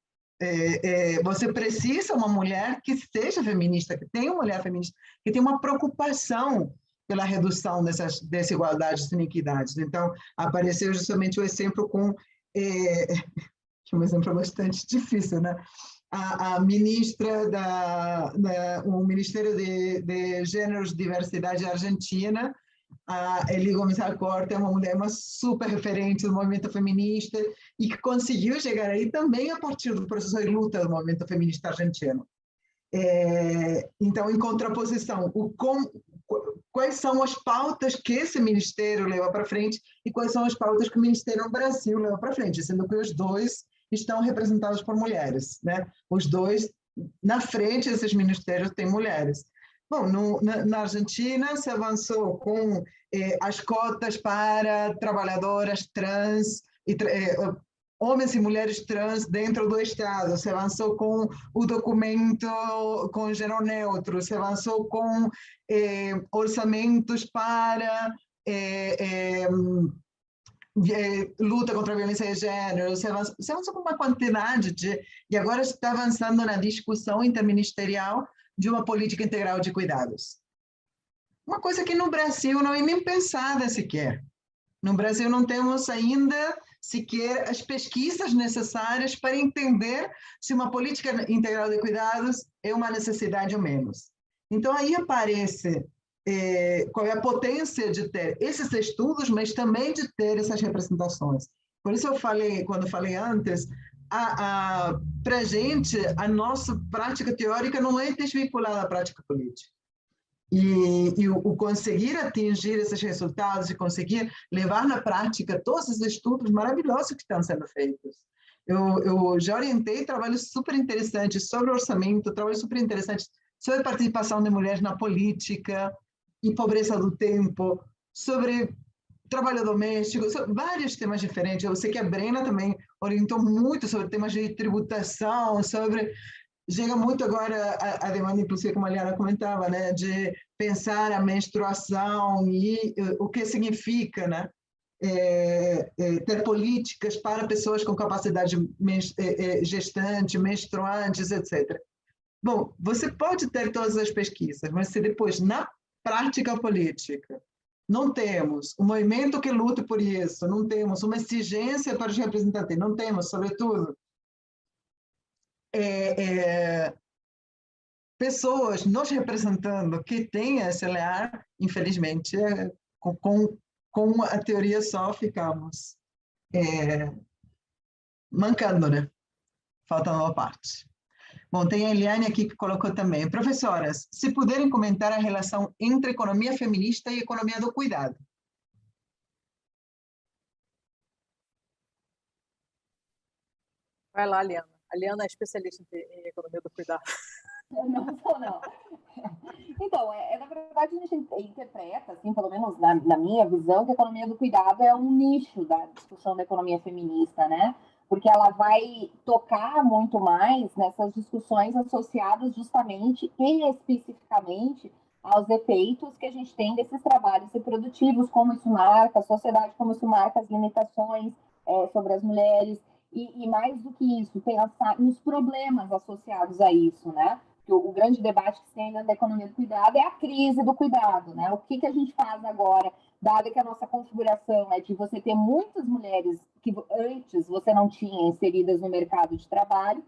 Você precisa uma mulher que seja feminista, que tenha uma mulher feminista, que tenha uma preocupação pela redução dessas desigualdades e inequidades. Então, apareceu justamente o exemplo com um exemplo bastante difícil, né? A ministra o Ministério de Gêneros e Diversidade Argentina, a Eli Gomes Alcorta, é uma mulher super referente do movimento feminista e que conseguiu chegar aí também a partir do processo de luta do movimento feminista argentino. Então, em contraposição, quais são as pautas que esse ministério leva para frente e quais são as pautas que o Ministério no Brasil leva para frente, sendo que os dois estão representados por mulheres, né? Os dois, na frente desses ministérios, têm mulheres. Bom, na Argentina se avançou com as cotas para trabalhadoras trans, homens e mulheres trans dentro do Estado, se avançou com o documento com gênero neutro, se avançou com orçamentos para luta contra a violência de gênero, se avançou com uma quantidade e agora está avançando na discussão interministerial de uma política integral de cuidados. Uma coisa que no Brasil não é nem pensada sequer. No Brasil não temos ainda sequer as pesquisas necessárias para entender se uma política integral de cuidados é uma necessidade ou menos. Então, aí aparece qual é a potência de ter esses estudos, mas também de ter essas representações. Por isso eu falei, quando falei antes, para a gente, a nossa prática teórica não é desvinculada da prática política. E o conseguir atingir esses resultados e conseguir levar na prática todos os estudos maravilhosos que estão sendo feitos. Eu já orientei trabalhos super interessantes sobre orçamento, trabalhos super interessantes sobre participação de mulheres na política e pobreza do tempo, sobre trabalho doméstico, sobre vários temas diferentes. Eu sei que a Brena também orientou muito sobre temas de tributação, chega muito agora a demanda, inclusive, como a Liana comentava, né, de pensar a menstruação e o que significa, né, ter políticas para pessoas com capacidade gestante, menstruantes, etc. Bom, você pode ter todas as pesquisas, mas se depois, na prática política, não temos um movimento que lute por isso, não temos uma exigência para os representantes, não temos, sobretudo, pessoas nos representando que têm esse olhar, infelizmente, com a teoria só ficamos mancando, né? Falta uma parte. Bom, tem a Eliane aqui que colocou também. Professoras, se puderem comentar a relação entre economia feminista e economia do cuidado. Vai lá, Liana. A Liana é especialista em economia do cuidado. Não sou, não. Então, na verdade, a gente interpreta, assim, pelo menos na minha visão, que a economia do cuidado é um nicho da discussão da economia feminista, né? Porque ela vai tocar muito mais nessas discussões associadas justamente e especificamente aos efeitos que a gente tem desses trabalhos reprodutivos, como isso marca a sociedade, como isso marca as limitações sobre as mulheres, e mais do que isso, pensar nos problemas associados a isso, né? O grande debate que se tem da economia do cuidado é a crise do cuidado, né? O que a gente faz agora, dado que a nossa configuração é de você ter muitas mulheres que antes você não tinha inseridas no mercado de trabalho,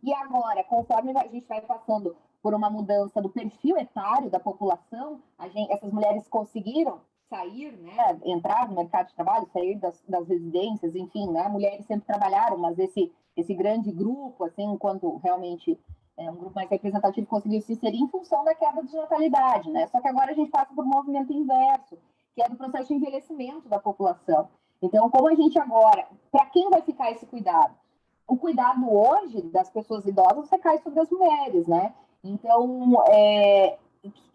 e agora, conforme a gente vai passando por uma mudança do perfil etário da população, essas mulheres conseguiram sair, né, entrar no mercado de trabalho, sair das residências, enfim, né? Mulheres sempre trabalharam, mas esse grande grupo, assim, enquanto realmente um grupo mais representativo conseguiu se inserir em função da queda de natalidade, né? Só que agora a gente passa por um movimento inverso, que é do processo de envelhecimento da população. Então, como a gente agora, para quem vai ficar esse cuidado? O cuidado hoje das pessoas idosas recai sobre as mulheres, né? Então,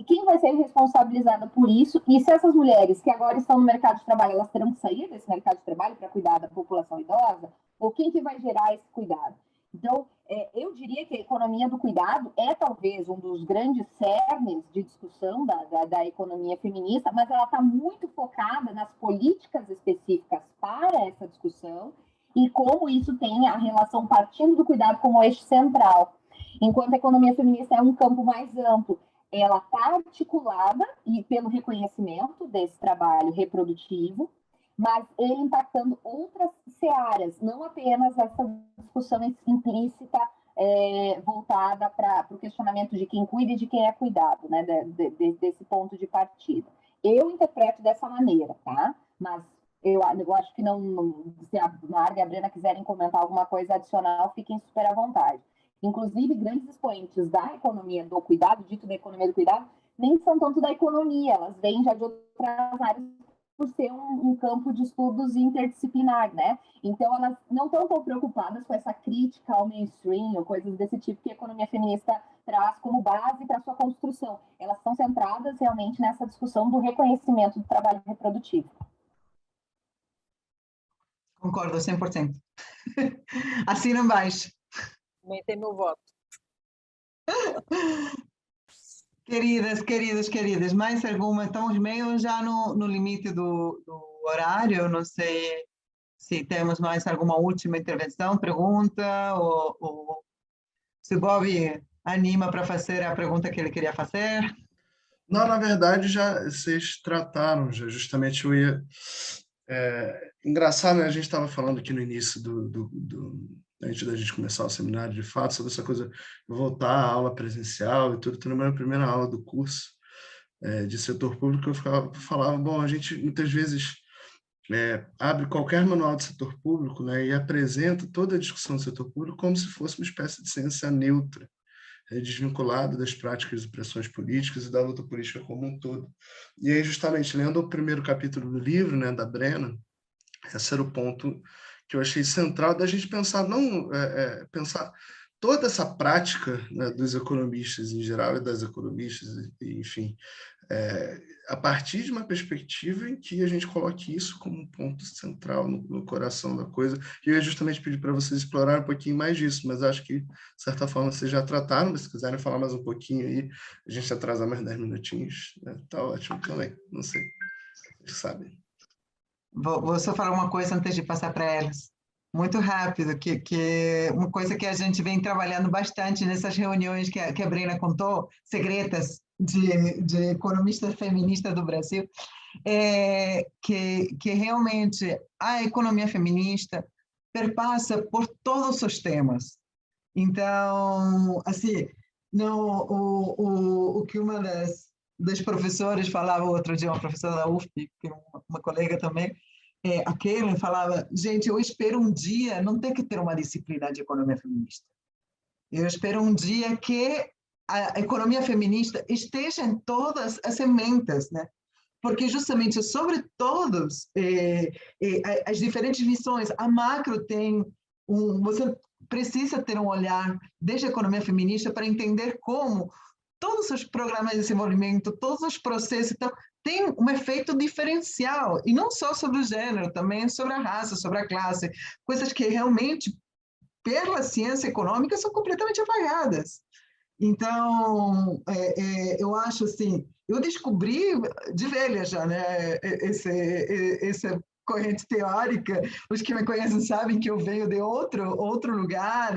quem vai ser responsabilizada por isso? E se essas mulheres que agora estão no mercado de trabalho, elas terão que sair desse mercado de trabalho para cuidar da população idosa? Ou quem que vai gerar esse cuidado? Então, eu diria que a economia do cuidado é talvez um dos grandes cernes de discussão da economia feminista, mas ela está muito focada nas políticas específicas para essa discussão e como isso tem a relação partindo do cuidado como eixo central. Enquanto a economia feminista é um campo mais amplo, ela está articulada e pelo reconhecimento desse trabalho reprodutivo, mas ele impactando outras searas, não apenas essa discussão implícita voltada para o questionamento de quem cuida e de quem é cuidado, né, desse ponto de partida. Eu interpreto dessa maneira, tá? Mas eu acho que se a Marga e a Brena quiserem comentar alguma coisa adicional, fiquem super à vontade. Inclusive, grandes expoentes da economia do cuidado, dito da economia do cuidado, nem são tanto da economia, elas vêm já de outras áreas por ser um campo de estudos interdisciplinar, né? Então, elas não estão tão preocupadas com essa crítica ao mainstream ou coisas desse tipo que a economia feminista traz como base para sua construção. Elas estão centradas realmente nessa discussão do reconhecimento do trabalho reprodutivo. Concordo 100%. Assina embaixo. Aumentei meu voto. Queridas, mais alguma? Estamos meio já no limite do horário, não sei se temos mais alguma última intervenção, pergunta, ou se o Bob anima para fazer a pergunta que ele queria fazer. Não, na verdade, já vocês trataram, já justamente eu ia... engraçado, né? A gente estava falando aqui no início antes da gente começar o seminário, de fato, sobre essa coisa de voltar à aula presencial e tudo. Na minha primeira aula do curso de setor público, eu falava, bom, a gente muitas vezes abre qualquer manual de setor público, né, e apresenta toda a discussão do setor público como se fosse uma espécie de ciência neutra, desvinculada das práticas e pressões políticas e da luta política como um todo. E aí, justamente, lendo o primeiro capítulo do livro, né, da Brena, esse era o ponto que eu achei central da gente pensar, pensar toda essa prática, né, dos economistas em geral e das economistas, enfim, a partir de uma perspectiva em que a gente coloque isso como um ponto central no coração da coisa. E eu ia justamente pedir para vocês explorarem um pouquinho mais disso, mas acho que, de certa forma, vocês já trataram, mas se quiserem falar mais um pouquinho aí, a gente atrasar mais 10 minutinhos, né? Tá ótimo também, não sei, vocês sabem. Vou só falar uma coisa antes de passar para elas. Muito rápido, que uma coisa que a gente vem trabalhando bastante nessas reuniões que a Brena contou, secretas de economista feminista do Brasil, que realmente a economia feminista perpassa por todos os temas. Então, assim, não, o que uma das professoras falava outro dia, uma professora da UFP, que é uma colega também, a Kellen falava, gente, eu espero um dia não ter que ter uma disciplina de economia feminista. Eu espero um dia que a economia feminista esteja em todas as sementes, né? Porque justamente sobre todos as diferentes visões, a macro tem você precisa ter um olhar desde a economia feminista para entender como todos os programas de desenvolvimento, todos os processos, então, tem um efeito diferencial, e não só sobre o gênero, também sobre a raça, sobre a classe, coisas que realmente, pela ciência econômica, são completamente apagadas. Então, eu acho assim, eu descobri de velha já, né, essa corrente teórica, os que me conhecem sabem que eu venho de outro lugar,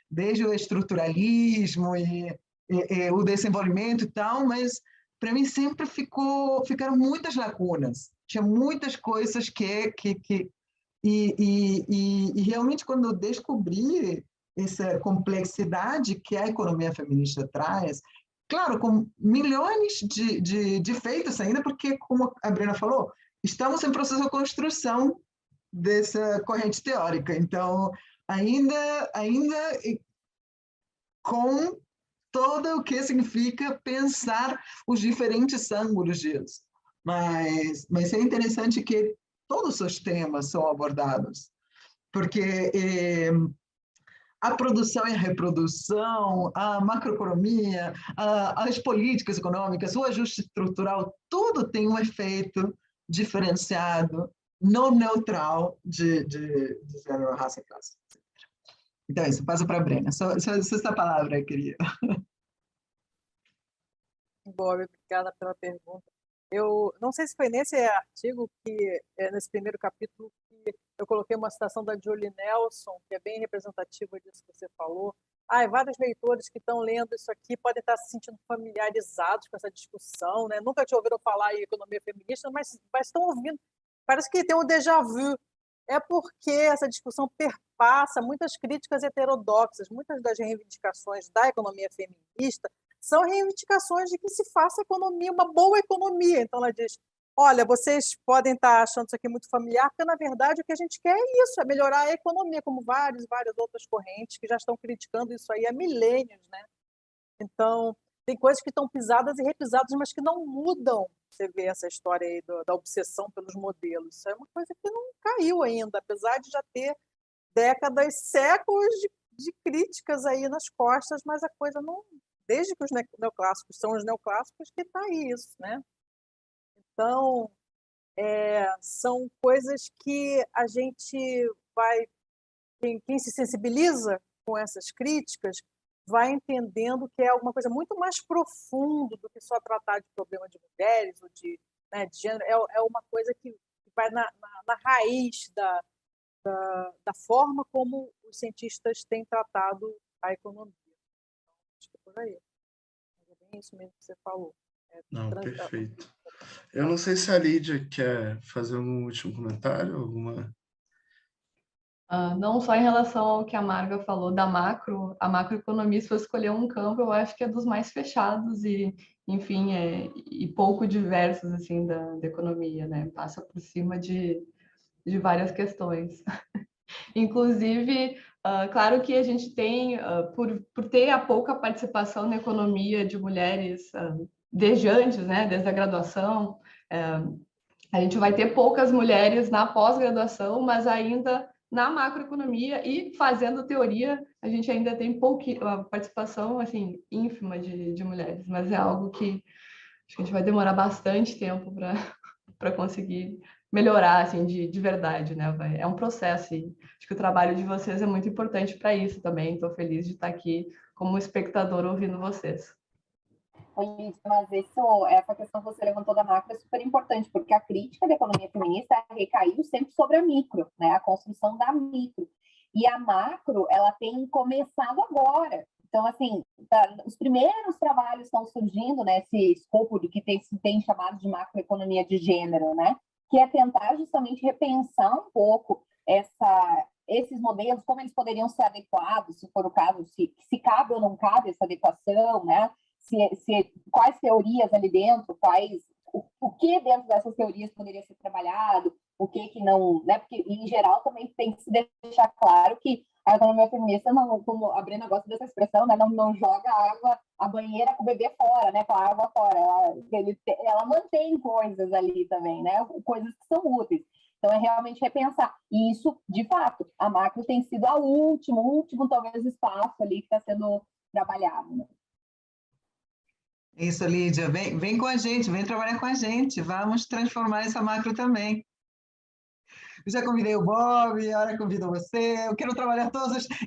desde o estruturalismo e o desenvolvimento e tal, mas para mim sempre ficaram muitas lacunas, tinha muitas coisas e realmente quando eu descobri essa complexidade que a economia feminista traz, claro, com milhões de feitos ainda, porque, como a Brena falou, estamos em processo de construção dessa corrente teórica, então, ainda com todo o que significa pensar os diferentes ângulos disso. Mas é interessante que todos os temas são abordados, porque a produção e a reprodução, a macroeconomia, as políticas econômicas, o ajuste estrutural, tudo tem um efeito diferenciado, não neutral de gênero, raça e classe. Então, isso, passo para a Brena. Só essa palavra eu queria. Boa, obrigada pela pergunta. Eu não sei se foi nesse artigo, nesse primeiro capítulo, que eu coloquei uma citação da Julie Nelson, que é bem representativa disso que você falou. Vários leitores que estão lendo isso aqui podem estar se sentindo familiarizados com essa discussão, né? Nunca tinham ouvido falar em economia feminista, mas estão ouvindo. Parece que tem um déjà vu. É porque essa discussão perpassa muitas críticas heterodoxas, muitas das reivindicações da economia feminista são reivindicações de que se faça economia, uma boa economia. Então, ela diz, olha, vocês podem estar achando isso aqui muito familiar, porque, na verdade, o que a gente quer é isso, é melhorar a economia, como várias outras correntes que já estão criticando isso aí há milênios, né? Então, tem coisas que estão pisadas e repisadas, mas que não mudam. Você vê essa história aí da obsessão pelos modelos. Isso é uma coisa que não caiu ainda, apesar de já ter décadas, séculos de críticas aí nas costas, mas a coisa não... Desde que os neoclássicos são os neoclássicos, que está aí isso, né? Então, são coisas que a gente vai... Quem se sensibiliza com essas críticas vai entendendo que é alguma coisa muito mais profunda do que só tratar de problema de mulheres ou de gênero. É uma coisa que vai na raiz da forma como os cientistas têm tratado a economia. Acho que é por aí. É bem isso mesmo que você falou. Não, perfeito. Eu não sei se a Lídia quer fazer um último comentário, alguma... Não só em relação ao que a Marga falou da a macroeconomia, se for escolher um campo, eu acho que é dos mais fechados e, enfim, e pouco diversos, assim, da economia, né? Passa por cima de várias questões. Inclusive, claro que a gente tem, por ter a pouca participação na economia de mulheres desde antes, né? Desde a graduação, a gente vai ter poucas mulheres na pós-graduação, mas ainda na macroeconomia e fazendo teoria, a gente ainda tem pouca participação, assim, ínfima de mulheres, mas é algo que acho que a gente vai demorar bastante tempo para conseguir melhorar, assim, de verdade, né? É um processo e acho que o trabalho de vocês é muito importante para isso também. Estou feliz de estar aqui como espectador ouvindo vocês. Oi, mas essa questão que você levantou da macro é super importante, porque a crítica da economia feminista recaiu sempre sobre a micro, né? A construção da micro. E a macro, ela tem começado agora. Então, assim, os primeiros trabalhos estão surgindo nesse escopo do que se tem chamado de macroeconomia de gênero, né? Que é tentar justamente repensar um pouco esses modelos, como eles poderiam ser adequados, se for o caso, se cabe ou não cabe essa adequação, né? Quais teorias ali dentro, o que dentro dessas teorias poderia ser trabalhado, o que não, né? Porque, em geral, também tem que se deixar claro que a economia feminista, não, como a Brena gosta dessa expressão, né? Não joga a banheira com o bebê fora, né? Com a água fora. Ela mantém coisas ali também, né? Coisas que são úteis. Então, é realmente repensar. E isso, de fato, a macro tem sido o último, talvez, espaço ali que está sendo trabalhado, né? Isso, Lídia, vem com a gente, vem trabalhar com a gente, vamos transformar essa macro também. Eu já convidei o Bob, agora convido você, eu quero trabalhar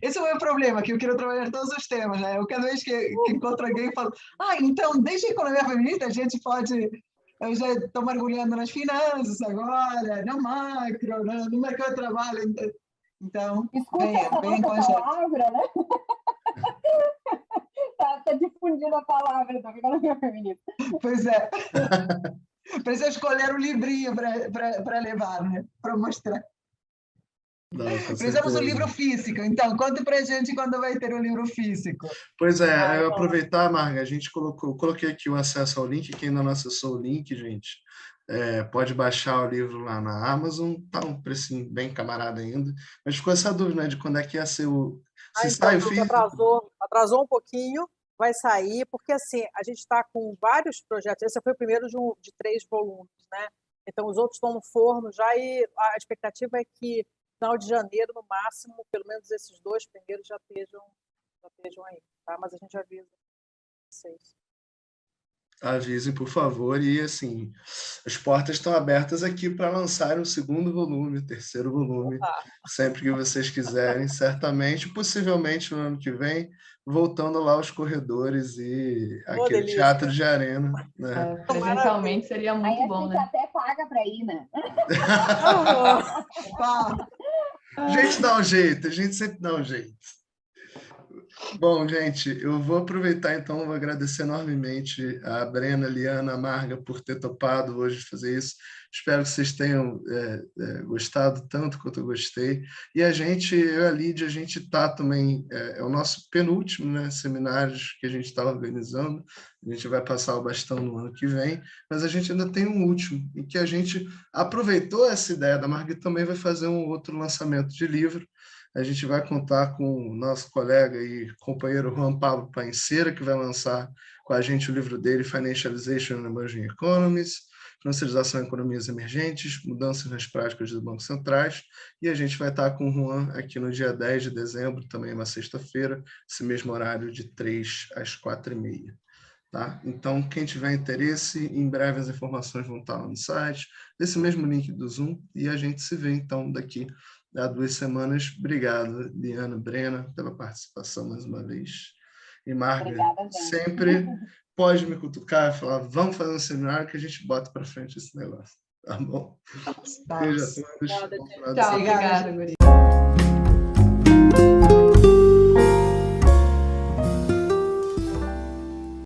Esse é o meu problema, que eu quero trabalhar todos os temas, né? Eu, cada vez que encontro alguém, falo, então, desde a economia feminista, a gente pode... Eu já estou mergulhando nas finanças agora, na macro, no mercado de trabalho. Então, venha com a gente. Palavra, né? Tá difundindo a palavra da economia feminista. Pois é. Precisa escolher um livrinho para levar, né? Para mostrar. Não, precisamos um livro físico. Então, conte para a gente quando vai ter um livro físico. Pois é, eu aproveitar, Marga, a gente coloquei aqui o acesso ao link. Quem ainda não acessou o link, gente, pode baixar o livro lá na Amazon. Tá um precinho bem camarada ainda. Mas ficou essa dúvida, né, de quando é que ia ser o... Se sai o físico... Atrasou um pouquinho, vai sair, porque assim, a gente está com vários projetos, esse foi o primeiro de 3 volumes, né? Então, os outros estão no forno já, e a expectativa é que, final de janeiro, no máximo, pelo menos esses 2 primeiros já estejam aí, tá? Mas a gente avisa vocês. Avisem, por favor, e assim, as portas estão abertas aqui para lançar o 2º volume, o 3º volume, sempre que vocês quiserem, certamente, possivelmente no ano que vem, voltando lá aos corredores e aquele delícia. Teatro de Arena, né? Presencialmente seria muito Aí bom, a gente né? até paga para ir, né? A gente dá um jeito, a gente sempre dá um jeito. Bom, gente, eu vou aproveitar, então, vou agradecer enormemente a Brena, a Liana, a Marga por ter topado hoje fazer isso. Espero que vocês tenham gostado tanto quanto eu gostei. E a gente, eu e a Lídia, a gente está também, é o nosso penúltimo, né, seminários que a gente está organizando. A gente vai passar o bastão no ano que vem, mas a gente ainda tem um último, em que a gente aproveitou essa ideia da Marga e também vai fazer um outro lançamento de livro. A gente vai contar com o nosso colega e companheiro Juan Pablo Painceira, que vai lançar com a gente o livro dele, Financialization in Emerging Economies, Financiarização em Economias Emergentes, Mudanças nas Práticas dos Bancos Centrais, e a gente vai estar com o Juan aqui no dia 10 de dezembro, também uma sexta-feira, esse mesmo horário de 3 às 4h30. Tá? Então, quem tiver interesse, em breve as informações vão estar lá no site, desse mesmo link do Zoom, e a gente se vê, então, daqui a 2 semanas. Obrigado, Liana, Brena, pela participação mais uma vez. E Marga, Obrigada, sempre pode me cutucar e falar, vamos fazer um seminário que a gente bota para frente esse negócio. Tá bom? Beijo a todos. Obrigada, Bom gente. final de Tchau, semana. obrigada, Guri.